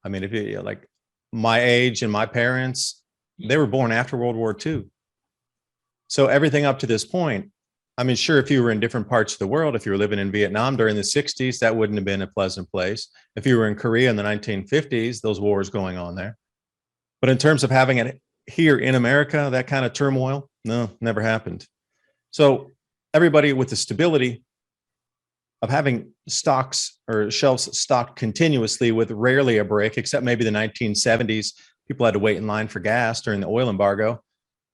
I mean, if you like my age and my parents, they were born after World War II. So everything up to this point, I mean, sure, if you were in different parts of the world, if you were living in Vietnam during the 60s, that wouldn't have been a pleasant place. If you were in Korea in the 1950s, those wars going on there. But in terms of having it here in America, that kind of turmoil, no, never happened. So everybody with the stability of having stocks or shelves stocked continuously with rarely a break, except maybe the 1970s, people had to wait in line for gas during the oil embargo.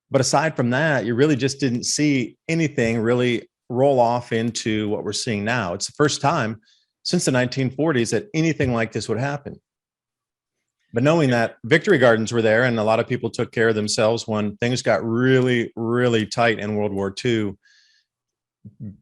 But aside from that, you really just didn't see anything really roll off into what we're seeing now. It's the first time since the 1940s that anything like this would happen. But knowing that Victory Gardens were there and a lot of people took care of themselves when things got really, really tight in World War II.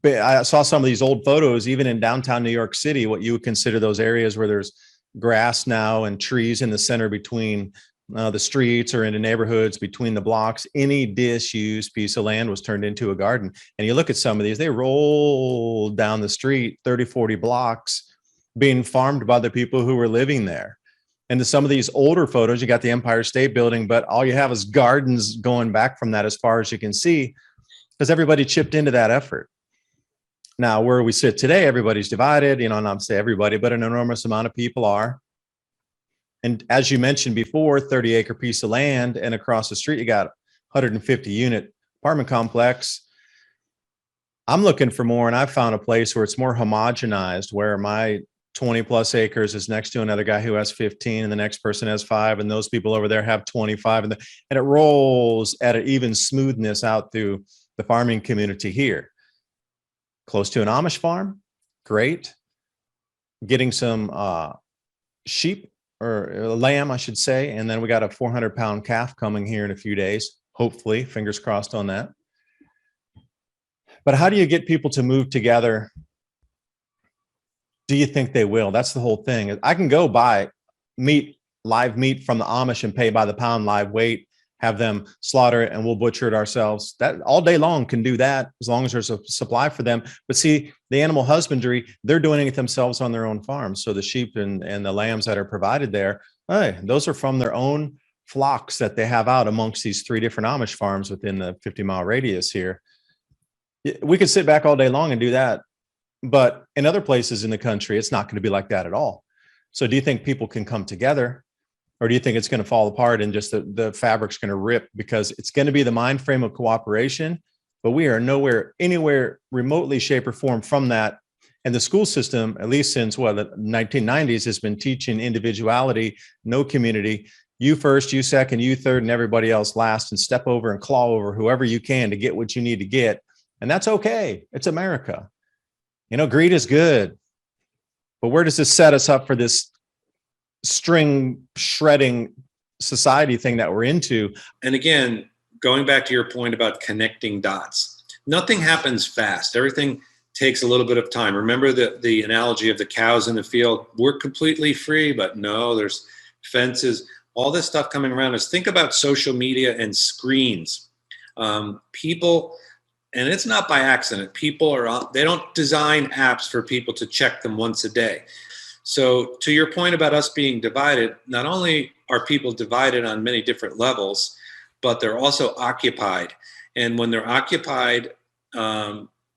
I saw some of these old photos, even in downtown New York City, what you would consider those areas where there's grass now and trees in the center between the streets or into neighborhoods between the blocks. Any disused piece of land was turned into a garden. And you look at some of these, they roll down the street 30, 40 blocks being farmed by the people who were living there. And to some of these older photos, you got the Empire State Building, but all you have is gardens going back from that as far as you can see, because everybody chipped into that effort. Now, where we sit today, everybody's divided, not say everybody, but an enormous amount of people are. And as you mentioned before, 30-acre piece of land, and across the street, you got 150 unit apartment complex. I'm looking for more, and I found a place where it's more homogenized, where my 20 plus acres is next to another guy who has 15, and the next person has 5, and those people over there have 25, and it rolls at an even smoothness out through the farming community here. Close to an Amish farm, great. Getting some sheep, or lamb, I should say. And then we got a 400-pound calf coming here in a few days, hopefully, fingers crossed on that. But how do you get people to move together? Do you think they will? That's the whole thing. I can go buy live meat from the Amish and pay by the pound live weight have them slaughter it and we'll butcher it ourselves. That all day long can do that as long as there's a supply for them. But see, the animal husbandry, they're doing it themselves on their own farms. So the sheep and the lambs that are provided there, hey, those are from their own flocks that they have out amongst these 3 different Amish farms within the 50-mile radius here. We could sit back all day long and do that. But in other places in the country, it's not going to be like that at all. So do you think people can come together? Or do you think it's going to fall apart and just the fabric's going to rip because it's going to be the mind frame of cooperation, but we are nowhere, anywhere remotely shape or form from that. And the school system, at least since the 1990s, has been teaching individuality, no community, you first, you second, you third, and everybody else last, and step over and claw over whoever you can to get what you need to get. And that's okay. It's America. Greed is good. But where does this set us up for this string shredding society thing that we're into? And again, going back to your point about connecting dots, nothing happens fast. Everything takes a little bit of time. Remember the analogy of the cows in the field. We're completely free, but no, there's fences, all this stuff coming around us. Think about social media and screens. People, and it's not by accident, they don't design apps for people to check them once a day. So to your point about us being divided, not only are people divided on many different levels, but they're also occupied. And when they're occupied,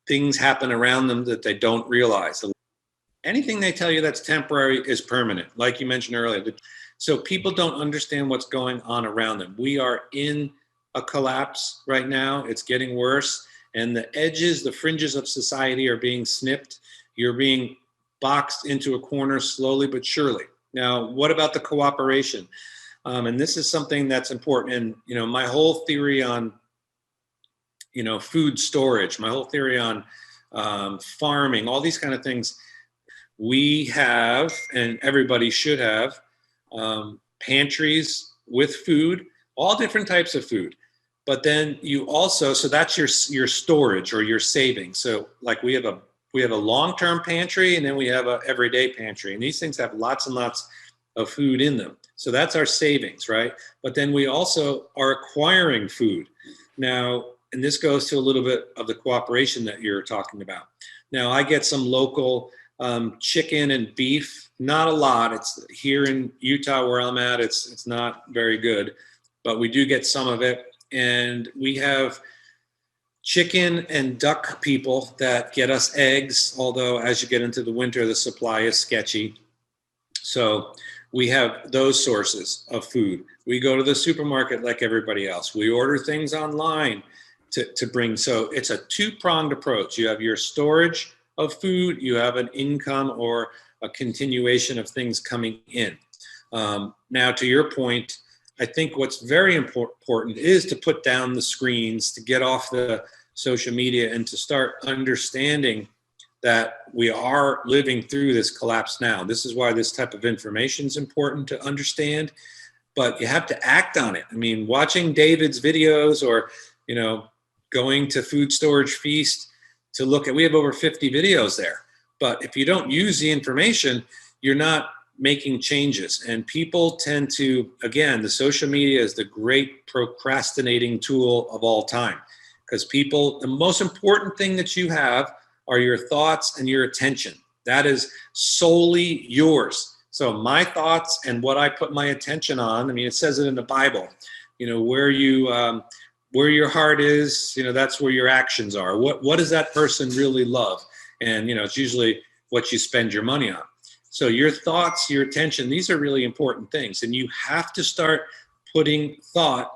things happen around them that they don't realize. Anything they tell you that's temporary is permanent, like you mentioned earlier. So people don't understand what's going on around them. We are in a collapse right now. It's getting worse. And the edges, the fringes of society are being snipped. You're being boxed into a corner slowly but surely. Now, what about the cooperation? And this is something that's important. And, my whole theory on, food storage, my whole theory on farming, all these kind of things, we have, and everybody should have, pantries with food, all different types of food. But then you also, so that's your storage or your savings. So like we have a long-term pantry, and then we have a everyday pantry. And these things have lots and lots of food in them. So that's our savings, right? But then we also are acquiring food. Now, and this goes to a little bit of the cooperation that you're talking about. Now, I get some local chicken and beef, not a lot. It's here in Utah where I'm at, it's not very good, but we do get some of it. And we have chicken and duck people that get us eggs, although as you get into the winter, the supply is sketchy. So we have those sources of food. We go to the supermarket like everybody else. We order things online to bring. So it's a 2-pronged approach. You have your storage of food, you have an income or a continuation of things coming in. Now, to your point, I think what's very important is to put down the screens, to get off the social media, and to start understanding that we are living through this collapse now. This is why this type of information is important to understand, but you have to act on it. I mean, watching David's videos or, going to Food Storage Feast to look at, we have over 50 videos there. But if you don't use the information, you're not making changes. And people tend to, again, the social media is the great procrastinating tool of all time. Because people, the most important thing that you have are your thoughts and your attention. That is solely yours. So my thoughts and what I put my attention on, I mean, it says it in the Bible, where your heart is, that's where your actions are. What does that person really love? And, it's usually what you spend your money on. So your thoughts, your attention, these are really important things. And you have to start putting thought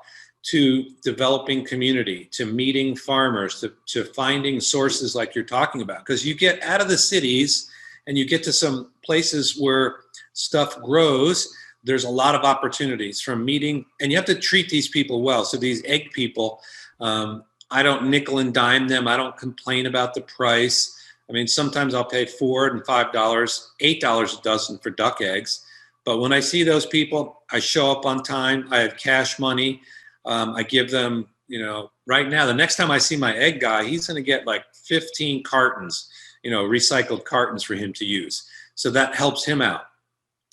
to developing community, to meeting farmers, to finding sources like you're talking about. Because you get out of the cities and you get to some places where stuff grows, there's a lot of opportunities from meeting, and you have to treat these people well. So these egg people, I don't nickel and dime them. I don't complain about the price. I mean, sometimes I'll pay $4 and $5, $8 a dozen for duck eggs. But when I see those people, I show up on time. I have cash money. I give them, right now, the next time I see my egg guy, he's going to get like 15 cartons, recycled cartons for him to use. So that helps him out.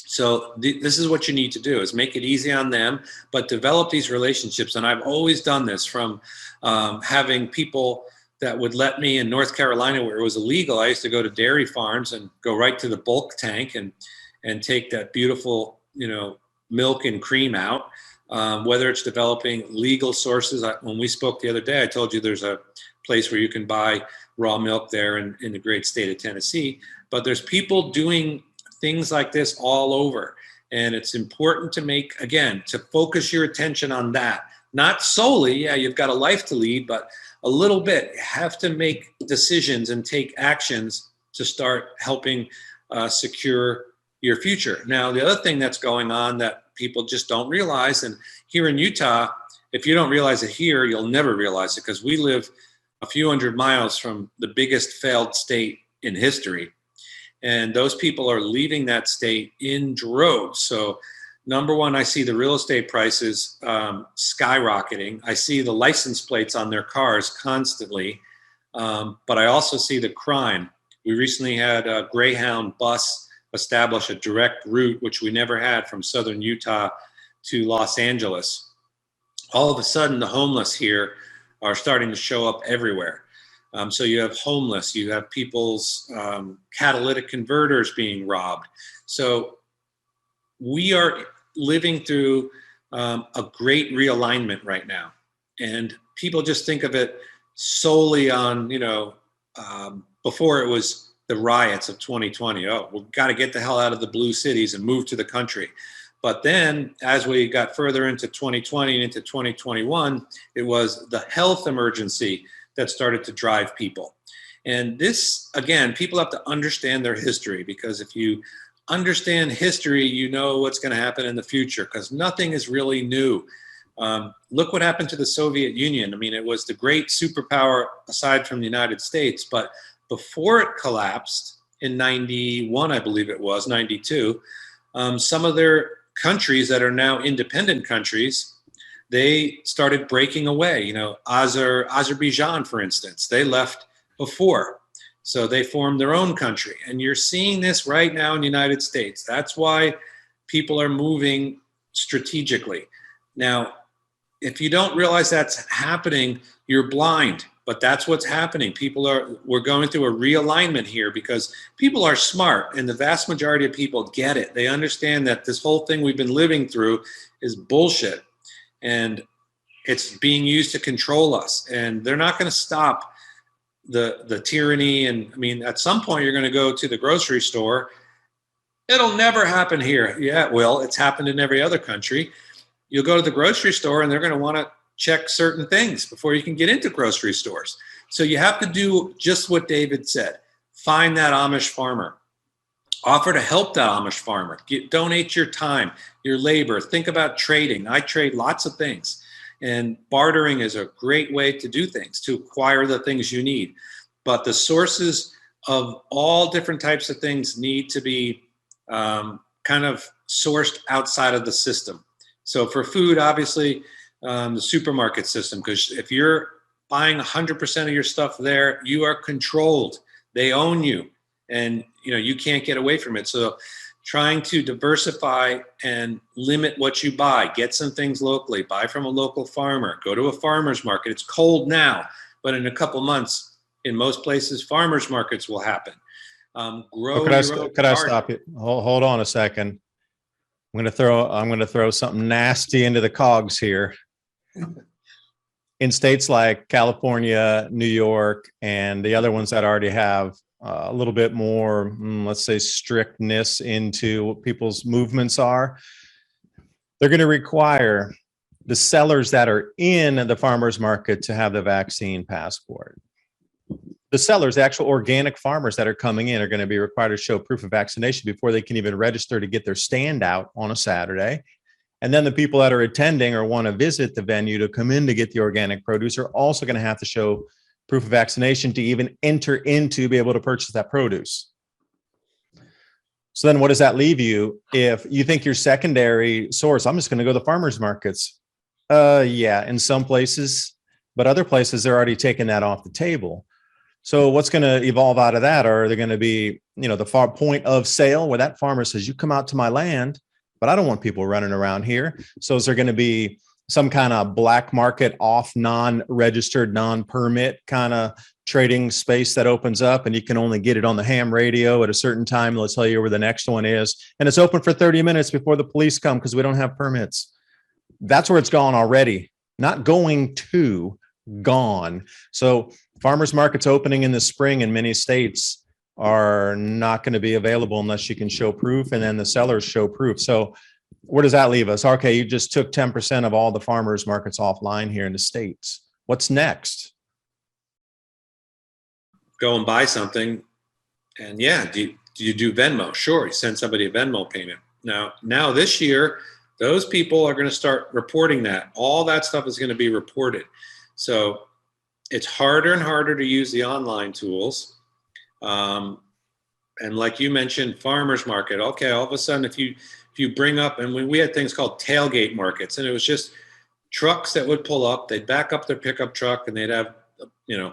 So this is what you need to do, is make it easy on them, but develop these relationships. And I've always done this, from having people that would let me in North Carolina, where it was illegal. I used to go to dairy farms and go right to the bulk tank and take that beautiful, milk and cream out. Whether it's developing legal sources. When we spoke the other day, I told you there's a place where you can buy raw milk there in the great state of Tennessee. But there's people doing things like this all over. And it's important to focus your attention on that. Not solely, you've got a life to lead, but a little bit. You have to make decisions and take actions to start helping secure your future. Now, the other thing that's going on that people just don't realize, and here in Utah, if you don't realize it here, you'll never realize it, because we live a few hundred miles from the biggest failed state in history. And those people are leaving that state in droves. So number one, I see the real estate prices skyrocketing. I see the license plates on their cars constantly. But I also see the crime. We recently had a Greyhound bus establish a direct route, which we never had, from southern Utah to Los Angeles. All of a sudden, the homeless here are starting to show up everywhere. So you have homeless, you have people's catalytic converters being robbed. So we are living through a great realignment right now. And people just think of it solely on, before it was the riots of 2020. Oh, we've got to get the hell out of the blue cities and move to the country. But then as we got further into 2020 and into 2021, it was the health emergency that started to drive people. And this, again, people have to understand their history, because if you understand history, you know what's going to happen in the future, because nothing is really new. Look what happened to the Soviet Union. I mean, it was the great superpower aside from the United States, but before it collapsed in 91, I believe it was, 92, some of their countries that are now independent countries, they started breaking away. Azerbaijan, for instance, they left before. So they formed their own country. And you're seeing this right now in the United States. That's why people are moving strategically. Now, if you don't realize that's happening, you're blind. But that's what's happening. We're going through a realignment here, because people are smart, and the vast majority of people get it. They understand that this whole thing we've been living through is bullshit, and it's being used to control us. And they're not going to stop the tyranny. And I mean, at some point you're going to go to the grocery store. It'll never happen here. Yeah, it will. It's happened in every other country. You'll go to the grocery store and they're going to want to check certain things before you can get into grocery stores. So you have to do just what David said. Find that Amish farmer. Offer to help that Amish farmer. Donate your time, your labor. Think about trading. I trade lots of things. And bartering is a great way to do things, to acquire the things you need. But the sources of all different types of things need to be kind of sourced outside of the system. So for food, obviously, the supermarket system, because if you're buying 100% of your stuff there, you are controlled. They own you, and you can't get away from it. So trying to diversify and limit what you buy, get some things locally, buy from a local farmer, go to a farmer's market. It's cold now, but in a couple months, in most places, farmers markets will happen. Grow. Could I stop you? Hold on a second. I'm going to throw something nasty into the cogs here. In states like California, New York, and the other ones that already have a little bit more, let's say, strictness into what people's movements are, they're going to require the sellers that are in the farmers market to have the vaccine passport. The sellers, the actual organic farmers that are coming in, are going to be required to show proof of vaccination before they can even register to get their stand out on a Saturday. And then the people that are attending or want to visit the venue to come in to get the organic produce are also going to have to show proof of vaccination to even enter into, be able to purchase that produce. So then what does that leave you? If you think your secondary source, I'm just going to go to the farmers markets. Yeah, in some places, but other places, they're already taking that off the table. So what's going to evolve out of that? Are there going to be, the far point of sale where that farmer says, you come out to my land, but I don't want people running around here. So is there going to be some kind of black market off non-registered, non-permit kind of trading space that opens up, and you can only get it on the ham radio at a certain time? They'll tell you where the next one is. And it's open for 30 minutes before the police come because we don't have permits. That's where it's gone already. Not going to, gone. So farmers markets opening in the spring in many states are not going to be available unless you can show proof, and then the sellers show proof. So where does that leave us? Okay, you just took 10% of all the farmers markets offline here in the States. What's next? Go and buy something. And yeah, do you do Venmo? Sure, you send somebody a Venmo payment. Now this year, those people are going to start reporting that. All that stuff is going to be reported. So it's harder and harder to use the online tools. And like you mentioned, farmers market. Okay, all of a sudden, if you bring up, and when we had things called tailgate markets, and it was just trucks that would pull up, they'd back up their pickup truck, and they'd have,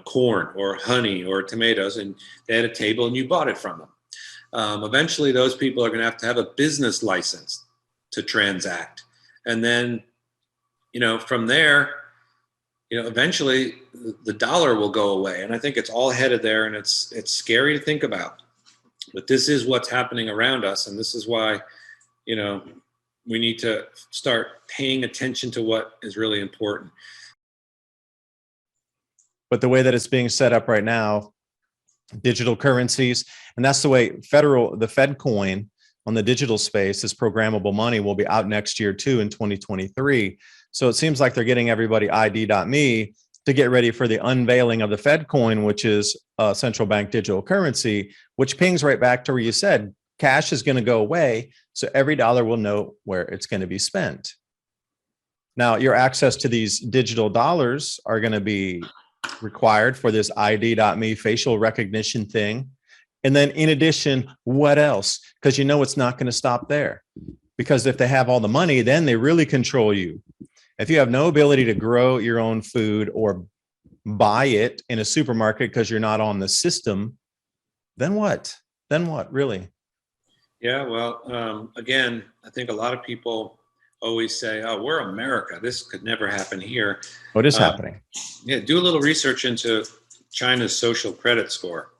corn or honey or tomatoes, and they had a table, and you bought it from them. Eventually, those people are going to have a business license to transact, and then, from there, eventually the dollar will go away, and I think it's all headed there, and it's scary to think about, but this is what's happening around us, and this is why, we need to start paying attention to what is really important. But the way that it's being set up right now, digital currencies, and that's the way the Fed coin on the digital space, is programmable money, will be out next year too, in 2023. So it seems like they're getting everybody ID.me to get ready for the unveiling of the Fed coin, which is a central bank digital currency, which pings right back to where you said cash is going to go away. So every dollar will know where it's going to be spent. Now, your access to these digital dollars are going to be required for this ID.me facial recognition thing. And then in addition, what else? Because it's not going to stop there. Because if they have all the money, then they really control you. If you have no ability to grow your own food or buy it in a supermarket because you're not on the system, then what? Then what, really? Yeah, well, again, I think a lot of people always say, oh, we're America. This could never happen here. What is happening? Yeah, do a little research into China's social credit score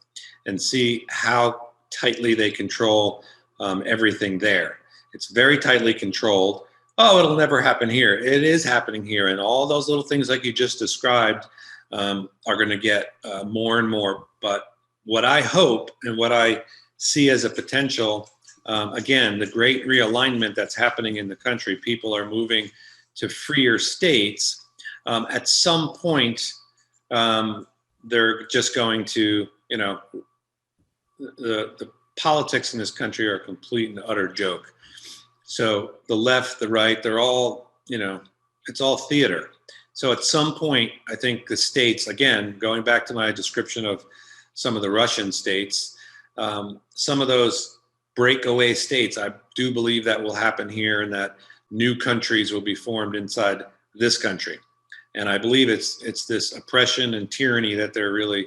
and see how tightly they control everything there. It's very tightly controlled. Oh, it'll never happen here. It is happening here. And all those little things like you just described are going to get more and more. But what I hope and what I see as a potential, again, the great realignment that's happening in the country, people are moving to freer states. At some point, they're just going to, the politics in this country are a complete and utter joke. So the left, the right, they're all, it's all theater. So at some point, I think the states, again, going back to my description of some of the Russian states, some of those breakaway states, I do believe that will happen here, and that new countries will be formed inside this country. And I believe it's this oppression and tyranny that they're really,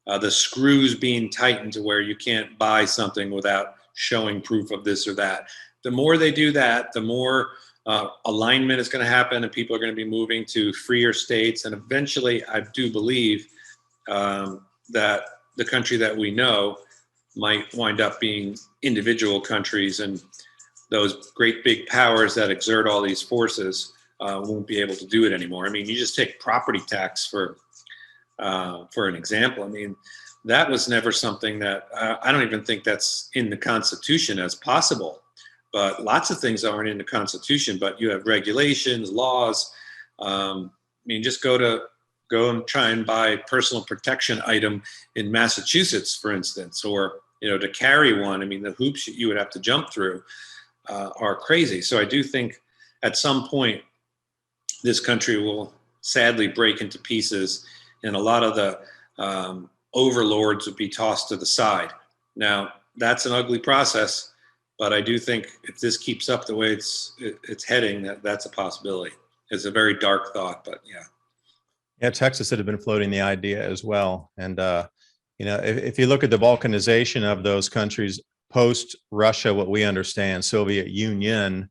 the screws being tightened to where you can't buy something without showing proof of this or that. The more they do that, the more alignment is going to happen, and people are going to be moving to freer states. And eventually, I do believe that the country that we know might wind up being individual countries, and those great big powers that exert all these forces won't be able to do it anymore. I mean, you just take property tax for an example. I mean, that was never something that I don't even think that's in the Constitution as possible. But lots of things aren't in the Constitution, but you have regulations, laws. I mean, just go and try and buy a personal protection item in Massachusetts, for instance, or, to carry one. I mean, the hoops you would have to jump through are crazy. So I do think at some point, this country will sadly break into pieces, and a lot of the overlords would be tossed to the side. Now, that's an ugly process. But I do think if this keeps up the way it's heading, that's a possibility. It's a very dark thought, but yeah. Yeah, Texas had been floating the idea as well. And If you look at the balkanization of those countries post Russia, what we understand, Soviet Union,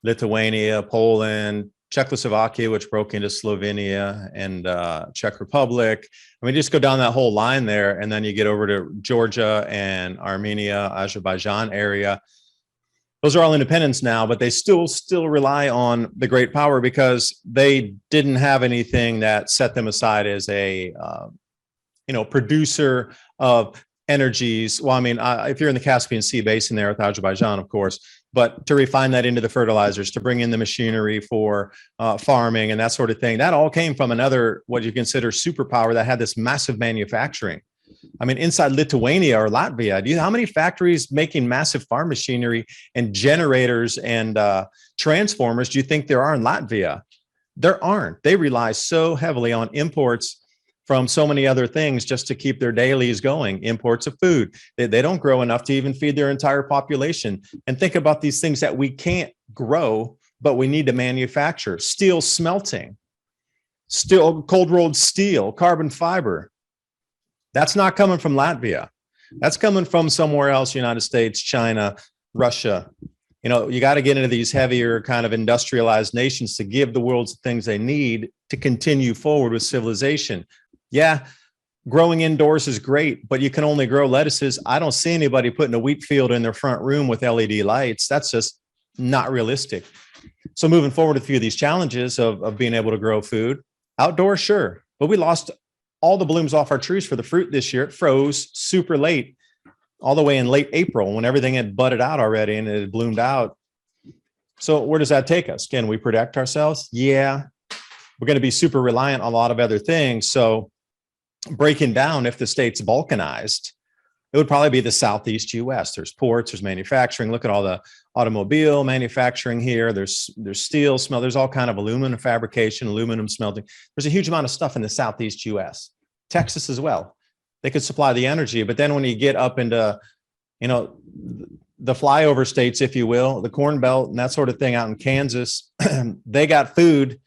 Lithuania, Poland, Czechoslovakia, which broke into Slovenia, and Czech Republic. I mean, just go down that whole line there, and then you get over to Georgia and Armenia, Azerbaijan area. Those are all independents now, but they still rely on the great power because they didn't have anything that set them aside as a producer of energies. Well, I mean, if you're in the Caspian Sea basin there with Azerbaijan, of course, but to refine that into the fertilizers, to bring in the machinery for farming and that sort of thing, that all came from another, what you consider superpower that had this massive manufacturing. I mean, inside Lithuania or Latvia, how many factories making massive farm machinery and generators and transformers do you think there are in Latvia? There aren't. They rely so heavily on imports from so many other things just to keep their dailies going, imports of food. They don't grow enough to even feed their entire population. And think about these things that we can't grow, but we need to manufacture. Steel smelting, cold rolled steel, carbon fiber. That's not coming from Latvia. That's coming from somewhere else, United States, China, Russia. You got to get into these heavier kind of industrialized nations to give the world the things they need to continue forward with civilization. Yeah, growing indoors is great, but you can only grow lettuces. I don't see anybody putting a wheat field in their front room with LED lights. That's just not realistic. So moving forward, a few of these challenges of being able to grow food outdoors, sure, but we lost all the blooms off our trees for the fruit this year. It froze super late, all the way in late April when everything had budded out already and it had bloomed out. So where does that take us? Can we protect ourselves? Yeah, we're going to be super reliant on a lot of other things. So breaking down, if the state's balkanized, it would probably be the Southeast US. There's ports, there's manufacturing. Look at all the automobile manufacturing here. There's steel smelt. There's all kind of aluminum fabrication, aluminum smelting. There's a huge amount of stuff in the Southeast US. Texas as well. They could supply the energy. But then when you get up into, the flyover states, if you will, the Corn Belt and that sort of thing out in Kansas, they got food.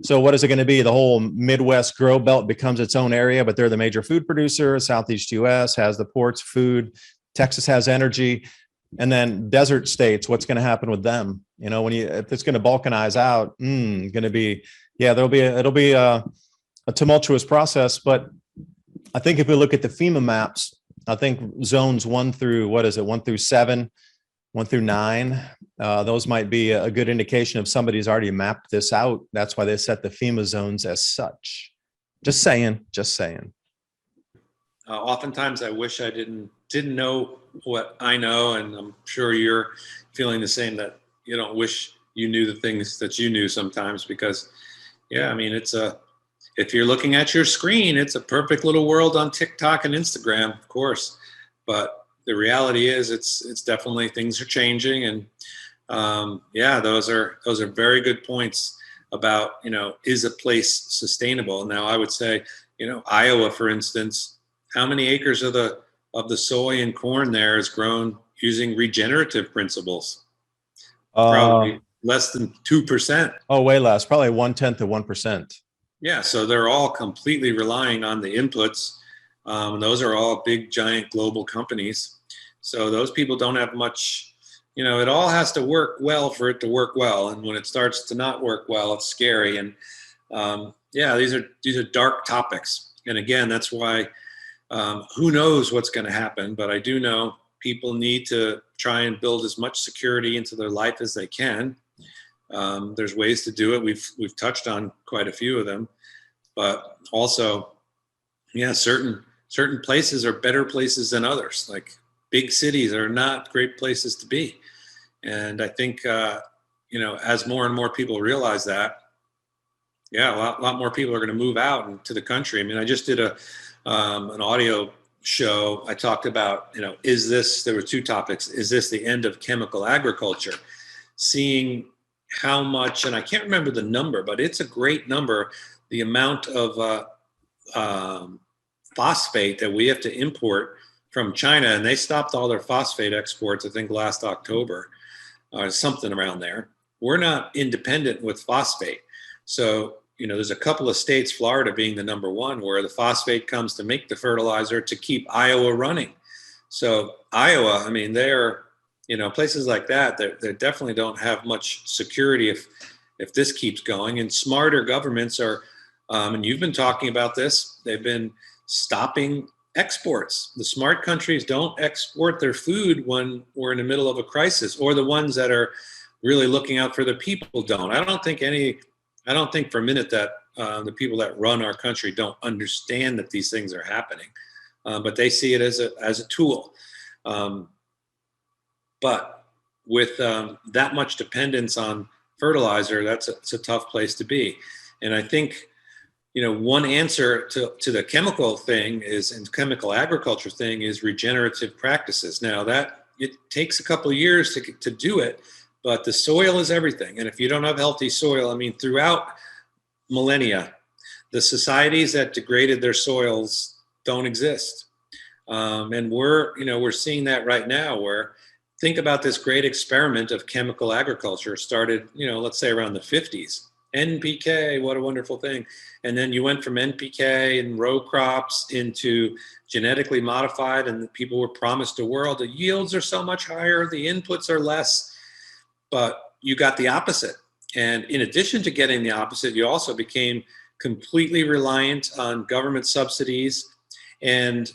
So what is it going to be? The whole Midwest grow belt becomes its own area, but they're the major food producer. Southeast US has the ports, food. Texas has energy. And then desert states, what's going to happen with them? If it's going to balkanize out, going to be, it'll be a tumultuous process. But I think if we look at the FEMA maps, I think zones 1 through 7, 1 through 9, those might be a good indication of somebody's already mapped this out. That's why they set the FEMA zones as such. Just saying. Oftentimes I wish I didn't know what I know, and I'm sure you're feeling the same, that you don't wish you knew the things that you knew sometimes, because if you're looking at your screen, it's a perfect little world on TikTok and Instagram, of course, but the reality is it's definitely, things are changing. And those are very good points about, is a place sustainable? Now I would say, Iowa, for instance, how many acres of the soy and corn there is grown using regenerative principles? Probably less than 2%. Oh, way less, probably 1/10 of 1%. Yeah, so they're all completely relying on the inputs. Those are all big, giant global companies. So those people don't have much, it all has to work well for it to work well. And when it starts to not work well, it's scary. And these are dark topics. And again, that's why who knows what's going to happen. But I do know people need to try and build as much security into their life as they can. There's ways to do it. We've touched on quite a few of them, but also, certain places are better places than others. Like big cities are not great places to be. And I think, as more and more people realize that, a lot more people are going to move out into the country. I mean, I just did an audio show. I talked about, there were 2 topics. Is this the end of chemical agriculture? Seeing how much, and I can't remember the number, but it's a great number, the amount of phosphate that we have to import from China. And they stopped all their phosphate exports, I think last October, something around there. We're not independent with phosphate. So, there's a couple of states, Florida being the number one, where the phosphate comes to make the fertilizer to keep Iowa running. So Iowa, I mean, they're, places like that, they definitely don't have much security if this keeps going. And smarter governments are, and you've been talking about this, they've been stopping exports. The smart countries don't export their food when we're in the middle of a crisis, or the ones that are really looking out for the people don't. I don't think for a minute that the people that run our country don't understand that these things are happening, but they see it as a tool. But with that much dependence on fertilizer, it's a tough place to be. And I think, one answer to the chemical thing and chemical agriculture thing is regenerative practices. Now that it takes a couple of years to do it, but the soil is everything. And if you don't have healthy soil, I mean, throughout millennia, the societies that degraded their soils don't exist. And we're seeing that right now, where think about this great experiment of chemical agriculture started, let's say around the 50s. NPK, what a wonderful thing. And then you went from NPK and row crops into genetically modified, and people were promised a world. The yields are so much higher, the inputs are less, but you got the opposite. And in addition to getting the opposite, you also became completely reliant on government subsidies and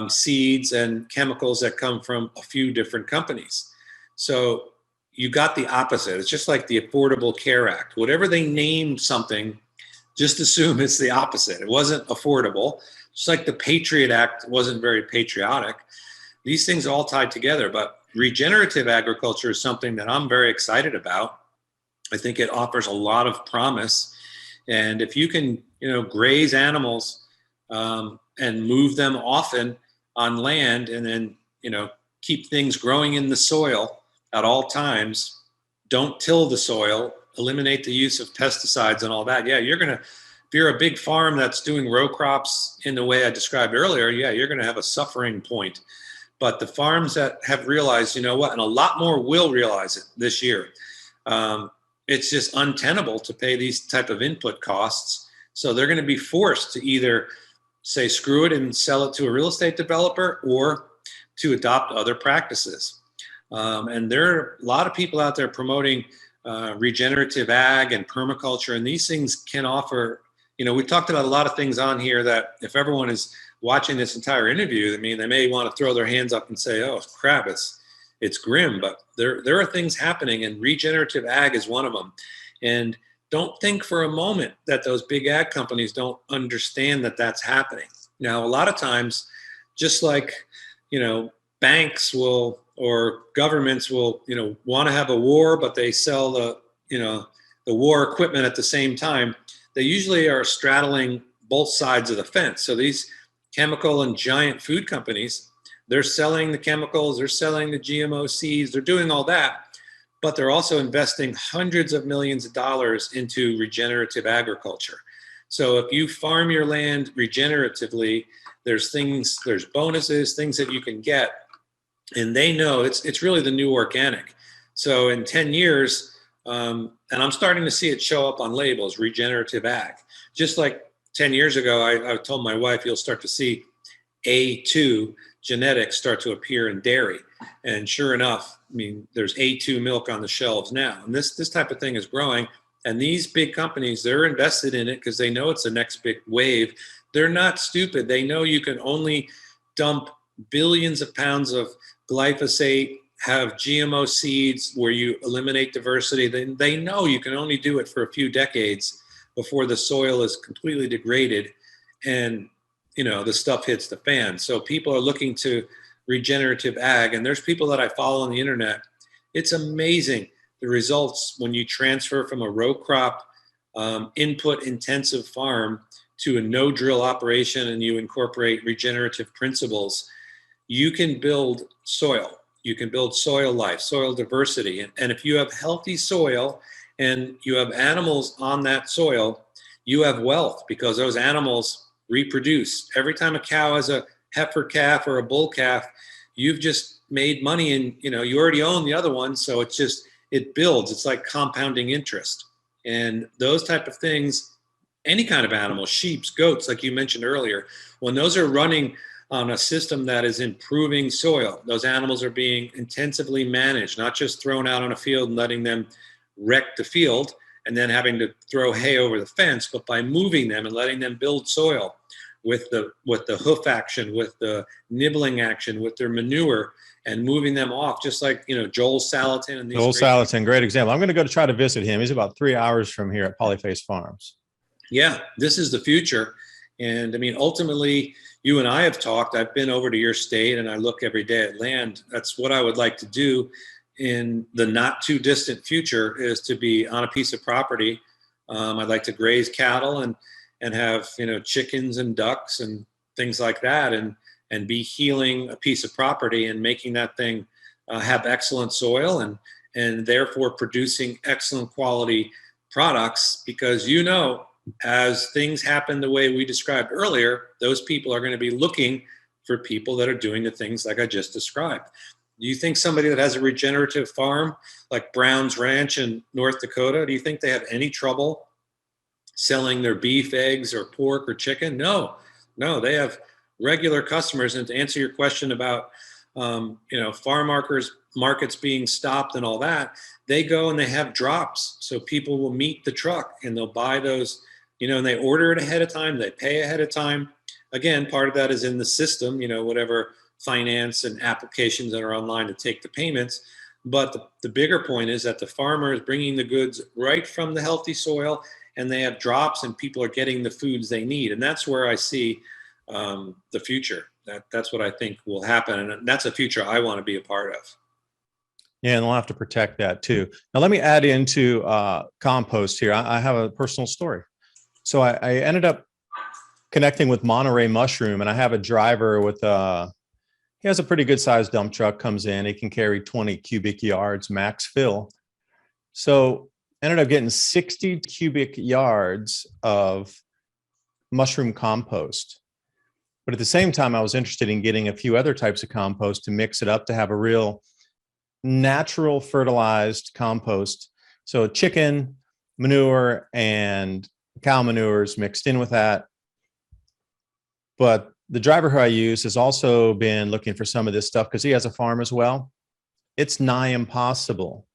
seeds and chemicals that come from a few different companies. So you got the opposite. It's just like the Affordable Care Act. Whatever they named something, just assume it's the opposite. It wasn't affordable. Just like the Patriot Act wasn't very patriotic. These things all tied together. But regenerative agriculture is something that I'm very excited about. I think it offers a lot of promise. And if you can, graze animals and move them often on land, and then, keep things growing in the soil at all times, don't till the soil, eliminate the use of pesticides and all that. Yeah, if you're a big farm that's doing row crops in the way I described earlier, yeah, you're going to have a suffering point. But the farms that have realized, and a lot more will realize it this year, it's just untenable to pay these type of input costs. So they're going to be forced to either say, screw it and sell it to a real estate developer, or to adopt other practices. And there are a lot of people out there promoting regenerative ag and permaculture, and these things can offer, we talked about a lot of things on here that if everyone is watching this entire interview, I mean, they may want to throw their hands up and say, oh, crap, it's grim, but there are things happening, and regenerative ag is one of them. And don't think for a moment that those big ag companies don't understand that that's happening. Now, a lot of times, just like, banks will, or governments will, want to have a war, but they sell the war equipment at the same time. They usually are straddling both sides of the fence. So these chemical and giant food companies, they're selling the chemicals, they're selling the GMO seeds, they're doing all that, but they're also investing hundreds of millions of dollars into regenerative agriculture. So if you farm your land regeneratively, there's bonuses, things that you can get. And they know it's really the new organic. So in 10 years, and I'm starting to see it show up on labels, regenerative ag. Just like 10 years ago, I told my wife, you'll start to see A2 genetics start to appear in dairy. And sure enough, I mean, there's A2 milk on the shelves now. And this type of thing is growing. And these big companies, they're invested in it because they know it's the next big wave. They're not stupid. They know you can only dump billions of pounds of glyphosate, have GMO seeds where you eliminate diversity. They know you can only do it for a few decades before the soil is completely degraded and the stuff hits the fan. So people are looking to regenerative ag, and there's people that I follow on the internet. It's amazing the results when you transfer from a row crop input intensive farm to a no drill operation and you incorporate regenerative principles. You can build soil. You can build soil life, soil diversity. And if you have healthy soil and you have animals on that soil, you have wealth because those animals reproduce. Every time a cow has a heifer calf or a bull calf, you've just made money, and you already own the other one. So it builds. It's like compounding interest. And those type of things, any kind of animal, sheep, goats, like you mentioned earlier, when those are running on a system that is improving soil, those animals are being intensively managed, not just thrown out on a field and letting them wreck the field and then having to throw hay over the fence, but by moving them and letting them build soil with the hoof action, with the nibbling action, with their manure, and moving them off, just like, Joel Salatin and these. Joel Salatin, great example. I'm going to go to try to visit him. He's about 3 hours from here at Polyface Farms. Yeah, this is the future. And I mean, ultimately, you and I have talked. I've been over to your state and I look every day at land. That's what I would like to do in the not too distant future, is to be on a piece of property. I'd like to graze cattle and have, chickens and ducks and things like that, and be healing a piece of property and making that thing have excellent soil and therefore producing excellent quality products, because, as things happen the way we described earlier, those people are going to be looking for people that are doing the things like I just described. Do you think somebody that has a regenerative farm like Brown's Ranch in North Dakota, do you think they have any trouble selling their beef, eggs, or pork or chicken? No, they have regular customers. And to answer your question about, farm markets being stopped and all that, they go and they have drops. So people will meet the truck and they'll buy those, and they order it ahead of time, they pay ahead of time. Again, part of that is in the system, whatever finance and applications that are online to take the payments. But the bigger point is that the farmer is bringing the goods right from the healthy soil, and they have drops and people are getting the foods they need. And that's where I see the future. That's what I think will happen. And that's a future I want to be a part of. Yeah, and we'll have to protect that too. Now, let me add into compost here. I have a personal story. So I ended up connecting with Monterey Mushroom, and I have a driver with he has a pretty good sized dump truck, comes in, he can carry 20 cubic yards max fill. So ended up getting 60 cubic yards of mushroom compost. But at the same time, I was interested in getting a few other types of compost to mix it up to have a real natural fertilized compost. So chicken manure and cow manures mixed in with that. But the driver who I use has also been looking for some of this stuff because he has a farm as well. It's nigh impossible.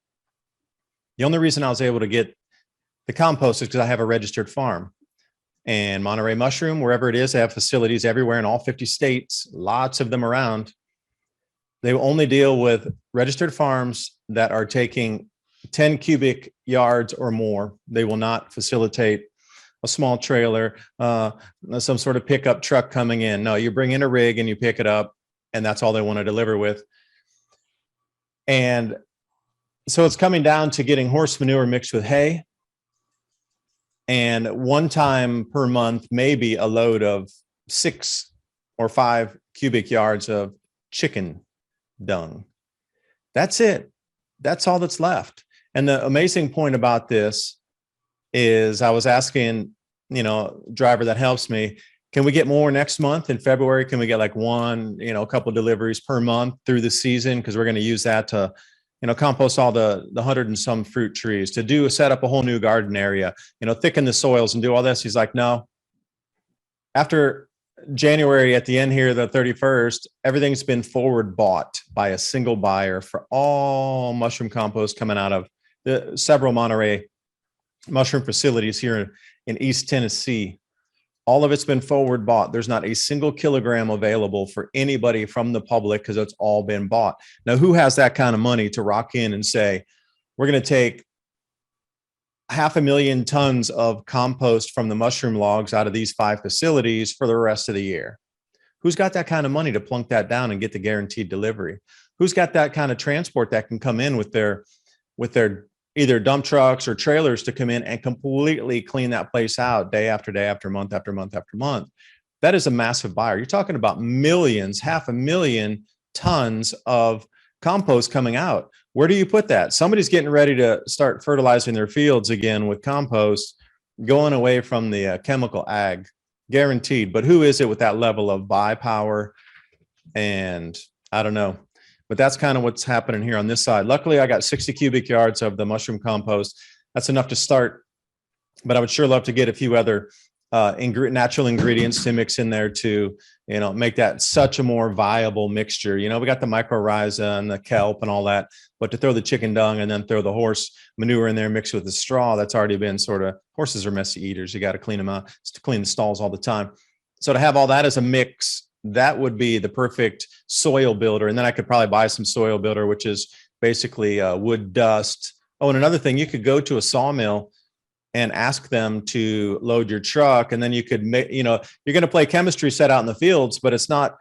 The only reason I was able to get the compost is because I have a registered farm. And Monterey Mushroom, wherever it is, they have facilities everywhere in all 50 states, lots of them around. They only deal with registered farms that are taking 10 cubic yards or more. They will not facilitate a small trailer, some sort of pickup truck coming in. No, you bring in a rig and you pick it up, and that's all they want to deliver with. And so it's coming down to getting horse manure mixed with hay. And one time per month, maybe a load of 6 or 5 cubic yards of chicken dung. That's it. That's all that's left. And the amazing point about this is I was asking, driver that helps me, can we get more next month in February? Can we get like one, a couple of deliveries per month through the season? Because we're going to use that to, compost all the 100 and some fruit trees, to set up a whole new garden area, thicken the soils and do all this. He's like, no. After January, at the end here, the 31st, everything's been forward bought by a single buyer for all mushroom compost coming out of the several Monterey mushroom facilities here in East Tennessee. All of it's been forward bought. There's not a single kilogram available for anybody from the public because it's all been bought. Now, who has that kind of money to rock in and say, we're going to take 500,000 tons of compost from the mushroom logs out of these 5 facilities for the rest of the year? Who's got that kind of money to plunk that down and get the guaranteed delivery? Who's got that kind of transport that can come in with their either dump trucks or trailers to come in and completely clean that place out day after day, after month, after month, after month? That is a massive buyer. You're talking about millions, 500,000 tons of compost coming out. Where do you put that? Somebody's getting ready to start fertilizing their fields again with compost, going away from the chemical ag, guaranteed. But who is it with that level of buy power? And I don't know. But that's kind of what's happening here on this side. Luckily, I got 60 cubic yards of the mushroom compost. That's enough to start but I would sure love to get a few other natural ingredients to mix in there to, make that such a more viable mixture. We got the mycorrhiza and the kelp and all that, but to throw the chicken dung and then throw the horse manure in there mixed with the straw, that's already been horses are messy eaters. You got to clean them out, to clean the stalls all the time. So to have all that as a mix, that would be the perfect soil builder. And then I could probably buy some soil builder, which is basically wood dust. Oh, and another thing, you could go to a sawmill and ask them to load your truck. And then you could make, you're going to play chemistry set out in the fields, but it's not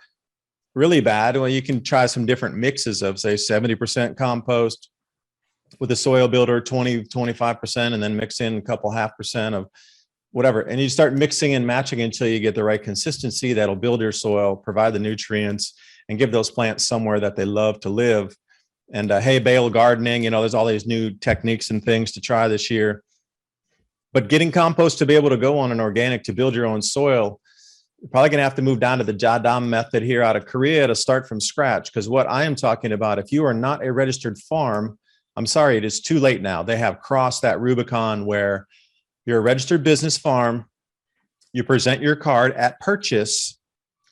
really bad. Well, you can try some different mixes of, say, 70% compost with a soil builder, 25%, and then mix in a couple 0.5% of whatever. And you start mixing and matching until you get the right consistency that'll build your soil, provide the nutrients, and give those plants somewhere that they love to live. And hay bale gardening, there's all these new techniques and things to try this year. But getting compost to be able to go on an organic to build your own soil, you're probably going to have to move down to the Jadam method here out of Korea to start from scratch. Because what I am talking about, if you are not a registered farm, I'm sorry, it is too late now. They have crossed that Rubicon where you're a registered business farm, you present your card at purchase,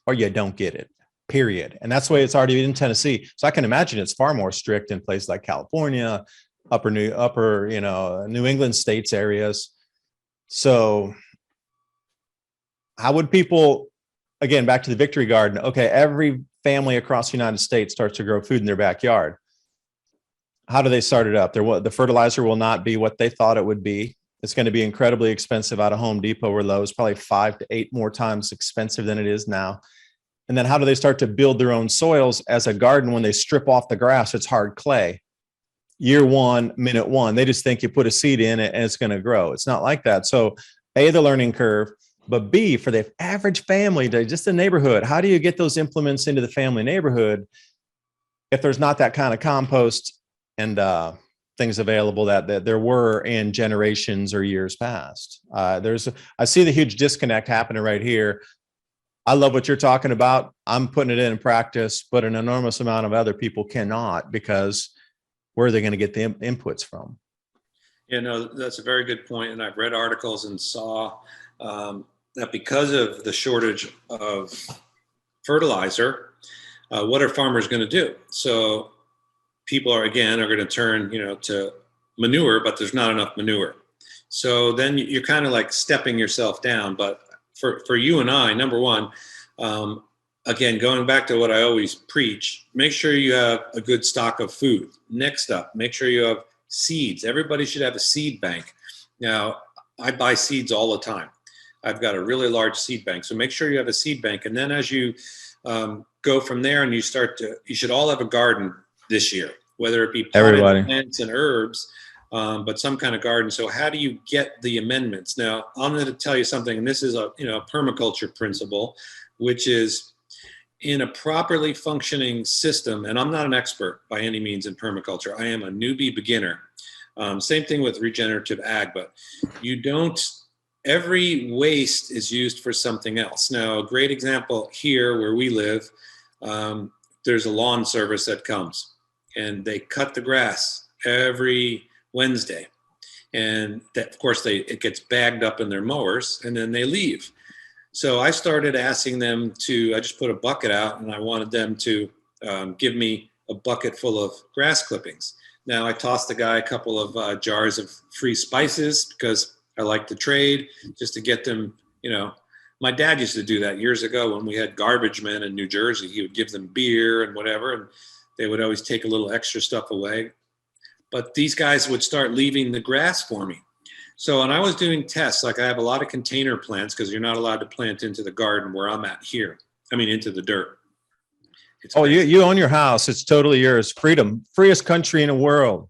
or you don't get it, period. And that's the way it's already in Tennessee. So I can imagine it's far more strict in places like California, upper New England states areas. So how would people, again, back to the Victory Garden, okay, every family across the United States starts to grow food in their backyard. How do they start it up? The fertilizer will not be what they thought it would be. It's going to be incredibly expensive out of Home Depot or Lowe's, probably 5 to 8 more times expensive than it is now. And then how do they start to build their own soils as a garden when they strip off the grass? It's hard clay. Year 1, minute 1, they just think you put a seed in it and it's going to grow. It's not like that. So A, the learning curve, but B, for the average family, just the neighborhood, how do you get those implements into the family neighborhood if there's not that kind of compost and things available that there were in generations or years past? I see the huge disconnect happening right here. I love what you're talking about. I'm putting it in practice, but an enormous amount of other people cannot, because where are they going to get the inputs from? That's a very good point. And I've read articles and saw that because of the shortage of fertilizer, what are farmers going to do? So people are going to turn, to manure, but there's not enough manure. So then you're kind of like stepping yourself down. But for you and I, number one, again, going back to what I always preach, make sure you have a good stock of food. Next up, make sure you have seeds. Everybody should have a seed bank. Now, I buy seeds all the time. I've got a really large seed bank. So make sure you have a seed bank. And then as you go from there and you should all have a garden this year, whether it be potted plants and herbs, but some kind of garden. So how do you get the amendments? Now, I'm going to tell you something, and this is a permaculture principle, which is in a properly functioning system, and I'm not an expert by any means in permaculture. I am a newbie beginner. Same thing with regenerative ag, but every waste is used for something else. Now, a great example here where we live, there's a lawn service that comes, and they cut the grass every Wednesday. And that, of course, it gets bagged up in their mowers, and then they leave. So I started asking them I just put a bucket out, and I wanted them to give me a bucket full of grass clippings. Now I tossed the guy a couple of jars of free spices because I like to trade, just to get them, my dad used to do that years ago when we had garbage men in New Jersey. He would give them beer and whatever, and they would always take a little extra stuff away. But these guys would start leaving the grass for me. So, and I was doing tests, like I have a lot of container plants because you're not allowed to plant into the garden where I'm at here. Into the dirt. You own your house. It's totally yours. Freedom, freest country in the world.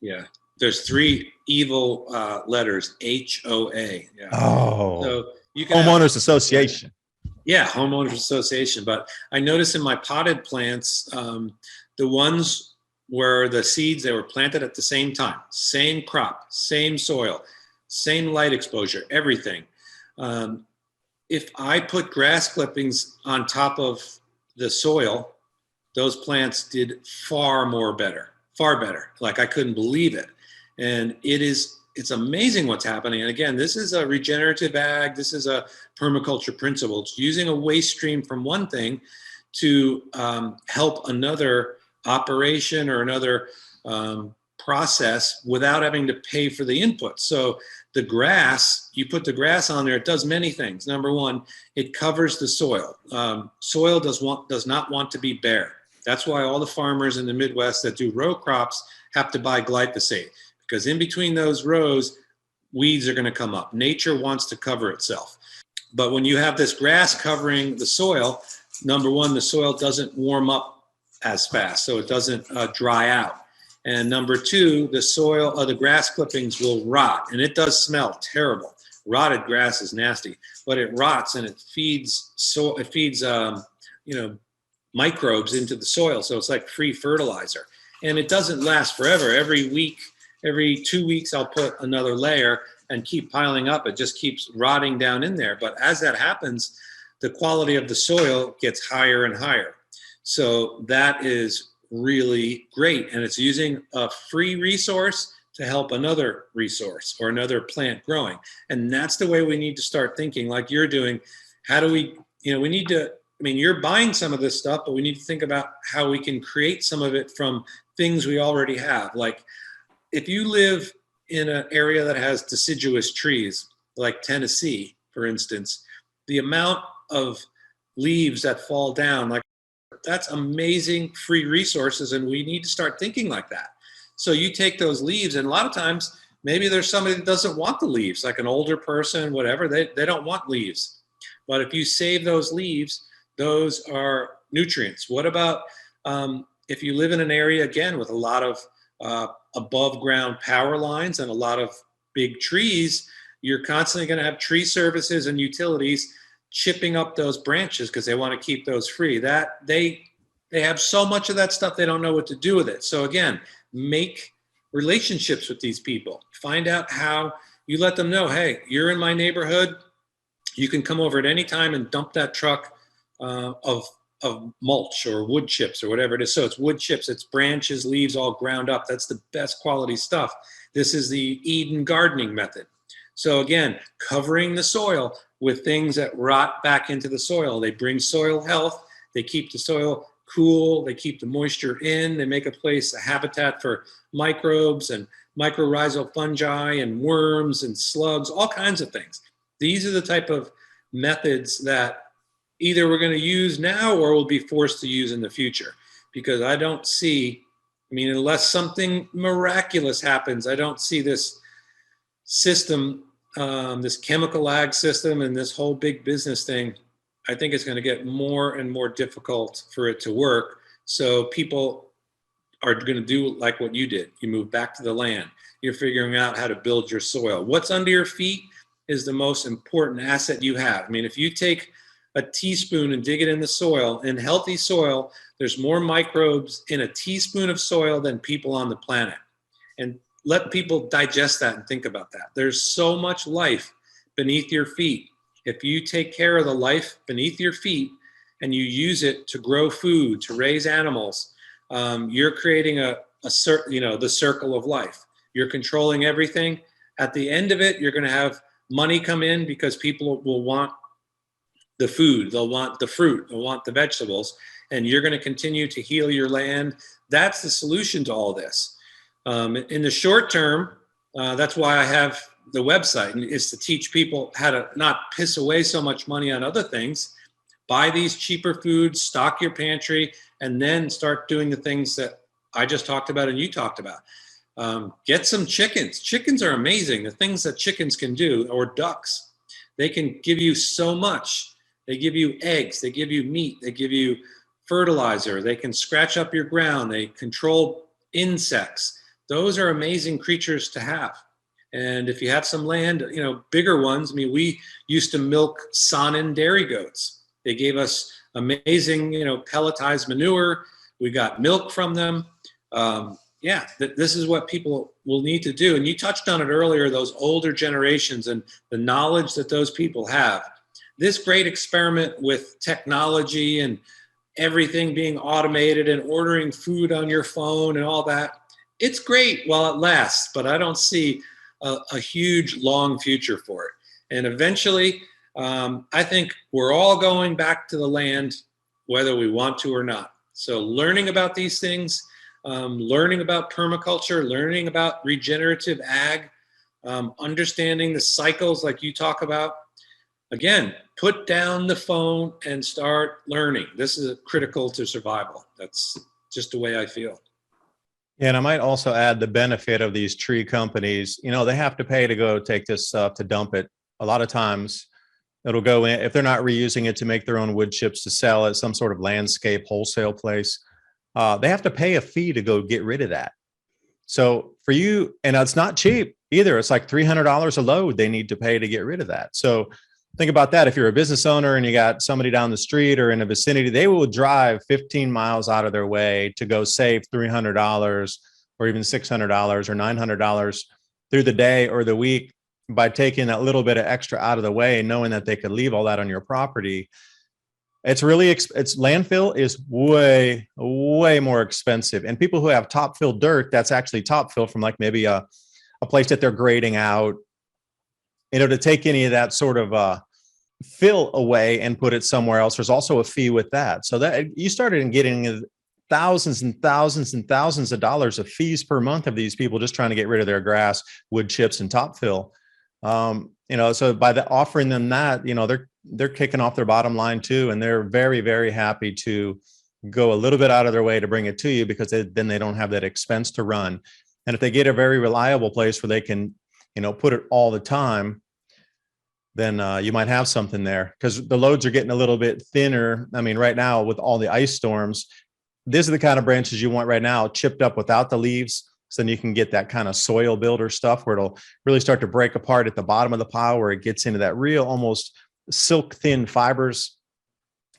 Yeah. There's 3 evil letters, HOA. Yeah. Oh, so you can homeowners association. Yeah, homeowners association. But I noticed in my potted plants, the ones where the seeds, they were planted at the same time, same crop, same soil, same light exposure, everything. If I put grass clippings on top of the soil, those plants did far better. Like I couldn't believe it. And it's amazing what's happening. And again, this is a regenerative ag. This is a permaculture principle. It's using a waste stream from one thing to help another operation or another process without having to pay for the input. So the grass, you put the grass on there, it does many things. Number one, it covers the soil. Soil does not want to be bare. That's why all the farmers in the Midwest that do row crops have to buy glyphosate, because in between those rows, weeds are going to come up. Nature wants to cover itself. But when you have this grass covering the soil, number one, the soil doesn't warm up as fast, so it doesn't dry out. And number two, the soil, the grass clippings will rot, and it does smell terrible. Rotted grass is nasty, but it rots and it feeds microbes into the soil. So it's like free fertilizer, and it doesn't last forever. Every week, every 2 weeks, I'll put another layer and keep piling up. It just keeps rotting down in there. But as that happens, the quality of the soil gets higher and higher. So that is really great. And it's using a free resource to help another resource or another plant growing. And that's the way we need to start thinking, like you're doing. How do we, we need to, you're buying some of this stuff, but we need to think about how we can create some of it from things we already have. Like if you live in an area that has deciduous trees, like Tennessee, for instance, the amount of leaves that fall down, like that's amazing free resources, and we need to start thinking like that. So you take those leaves, and a lot of times maybe there's somebody that doesn't want the leaves, like an older person, whatever, they don't want leaves. But if you save those leaves, those are nutrients. What about if you live in an area, again, with a lot of above ground power lines and a lot of big trees, you're constantly going to have tree services and utilities chipping up those branches because they want to keep those free. That they have so much of that stuff, they don't know what to do with it. So again, make relationships with these people. Find out how you let them know, hey, you're in my neighborhood. You can come over at any time and dump that truck of mulch or wood chips or whatever it is. So it's wood chips, it's branches, leaves all ground up. That's the best quality stuff. This is the Eden gardening method. So again, covering the soil with things that rot back into the soil. They bring soil health. They keep the soil cool. They keep the moisture in. They make a habitat for microbes and mycorrhizal fungi and worms and slugs, all kinds of things. These are the type of methods that either we're going to use now or we'll be forced to use in the future. Because I don't see, unless something miraculous happens, I don't see this system, this chemical ag system and this whole big business thing. I think it's going to get more and more difficult for it to work. So people are going to do like what you did. You move back to the land. You're figuring out how to build your soil. What's under your feet is the most important asset you have. If you take a teaspoon and dig it in the soil, in healthy soil, there's more microbes in a teaspoon of soil than people on the planet. And let people digest that and think about that. There's so much life beneath your feet. If you take care of the life beneath your feet and you use it to grow food, to raise animals, you're creating the circle of life. You're controlling everything. At the end of it, you're going to have money come in because people will want the food, they'll want the fruit, they'll want the vegetables, and you're going to continue to heal your land. That's the solution to all this. In the short term, that's why I have the website, and is to teach people how to not piss away so much money on other things. Buy these cheaper foods, stock your pantry, and then start doing the things that I just talked about and you talked about. Get some chickens. Chickens are amazing. The things that chickens can do, or ducks, they can give you so much. They give you eggs, they give you meat, they give you fertilizer, they can scratch up your ground, they control insects. Those are amazing creatures to have. And if you have some land, bigger ones, we used to milk Saanen dairy goats. They gave us amazing, pelletized manure. We got milk from them. This is what people will need to do. And you touched on it earlier, those older generations and the knowledge that those people have. This great experiment with technology and everything being automated and ordering food on your phone and all that, it's great while it lasts, but I don't see a huge, long future for it. And eventually, I think we're all going back to the land, whether we want to or not. So learning about these things, learning about permaculture, learning about regenerative ag, understanding the cycles like you talk about. Again, put down the phone and start learning. This is critical to survival. That's just the way I feel. Yeah, and I might also add the benefit of these tree companies. They have to pay to go take this stuff to dump it. A lot of times it'll go in, if they're not reusing it to make their own wood chips to sell at some sort of landscape wholesale place, they have to pay a fee to go get rid of that. So for you, and it's not cheap either. It's like $300 a load they need to pay to get rid of that. So think about that. If you're a business owner and you got somebody down the street or in a vicinity, they will drive 15 miles out of their way to go save $300 or even $600 or $900 through the day or the week by taking that little bit of extra out of the way, knowing that they could leave all that on your property. It's really, it's landfill is way, way more expensive. And people who have top fill dirt, that's actually top fill from like maybe a place that they're grading out, to take any of that sort of fill away and put it somewhere else. There's also a fee with that. So that you started in getting thousands and thousands and thousands of dollars of fees per month of these people just trying to get rid of their grass, wood chips, and top fill. So by offering them that, they're kicking off their bottom line too. And they're very, very happy to go a little bit out of their way to bring it to you because then they don't have that expense to run. And if they get a very reliable place where they can, put it all the time, then you might have something there because the loads are getting a little bit thinner. I mean, right now with all the ice storms, these are the kind of branches you want right now, chipped up without the leaves. So then you can get that kind of soil builder stuff where it'll really start to break apart at the bottom of the pile where it gets into that real almost silk thin fibers.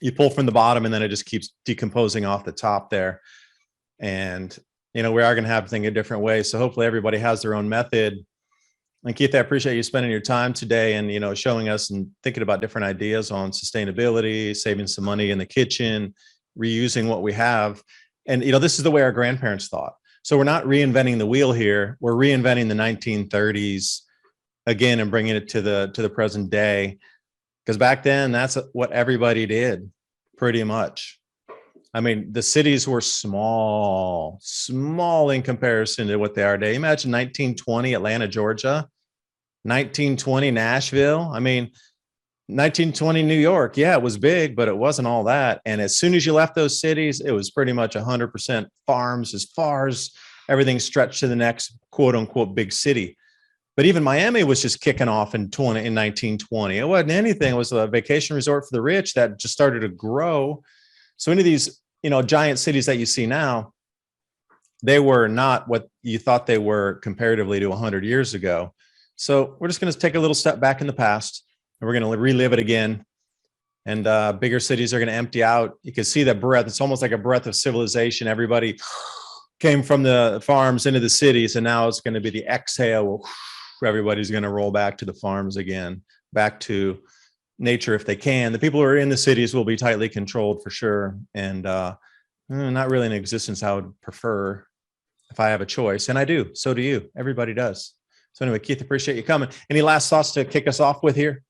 You pull from the bottom and then it just keeps decomposing off the top there. And, we are going to have to think a different way. So hopefully everybody has their own method. And Keith, I appreciate you spending your time today and, showing us and thinking about different ideas on sustainability, saving some money in the kitchen, reusing what we have. And, this is the way our grandparents thought. So we're not reinventing the wheel here. We're reinventing the 1930s again and bringing it to the present day. Because back then, that's what everybody did, pretty much. I mean, the cities were small in comparison to what they are today. Imagine 1920 Atlanta, Georgia, 1920 Nashville. I mean, 1920 New York. Yeah, it was big, but it wasn't all that. And as soon as you left those cities, it was pretty much 100% farms as far as everything stretched to the next quote unquote big city. But even Miami was just kicking off in 1920. It wasn't anything. It was a vacation resort for the rich that just started to grow. So any of these, giant cities that you see now, they were not what you thought they were comparatively to 100 years ago. So we're just going to take a little step back in the past and we're going to relive it again. And bigger cities are going to empty out. You can see that breath. It's almost like a breath of civilization. Everybody came from the farms into the cities, and now it's going to be the exhale. Everybody's going to roll back to the farms again, back to nature if they can. The people who are in the cities will be tightly controlled for sure. And not really an existence I would prefer if I have a choice. And I do. So do you. Everybody does. So anyway, Keith, appreciate you coming. Any last thoughts to kick us off with here?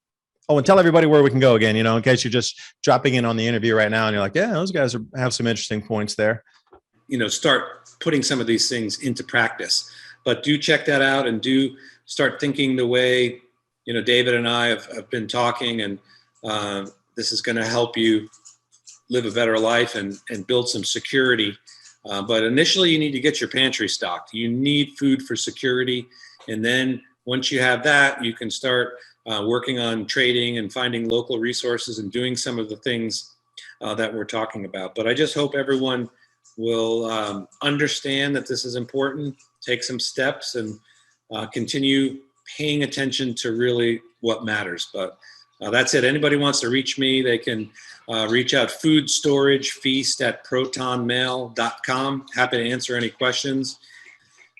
Oh, and tell everybody where we can go again, in case you're just dropping in on the interview right now and you're like, yeah, those guys have some interesting points there. Start putting some of these things into practice. But do check that out and do start thinking the way, David and I have been talking, and this is going to help you live a better life and build some security. But initially, you need to get your pantry stocked. You need food for security. And then once you have that, you can start working on trading and finding local resources and doing some of the things that we're talking about. But I just hope everyone will understand that this is important, take some steps, and continue paying attention to really what matters. But that's it. Anybody wants to reach me, they can reach out foodstoragefeast@protonmail.com. Happy to answer any questions.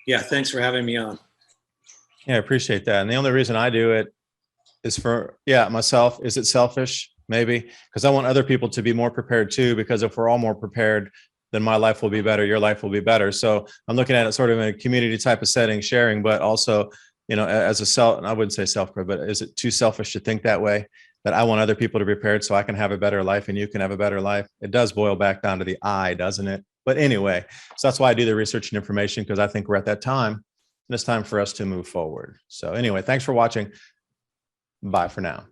Yeah, thanks for having me on. Yeah, I appreciate that. And the only reason I do it is for, myself. Is it selfish? Maybe. Because I want other people to be more prepared too, because if we're all more prepared, then my life will be better, your life will be better. So I'm looking at it sort of in a community type of setting, sharing, but also as a self, and I wouldn't say self-critical, but is it too selfish to think that way? That I want other people to be prepared so I can have a better life and you can have a better life. It does boil back down to the I, doesn't it? But anyway, so that's why I do the research and information, because I think we're at that time and it's time for us to move forward. So anyway, thanks for watching. Bye for now.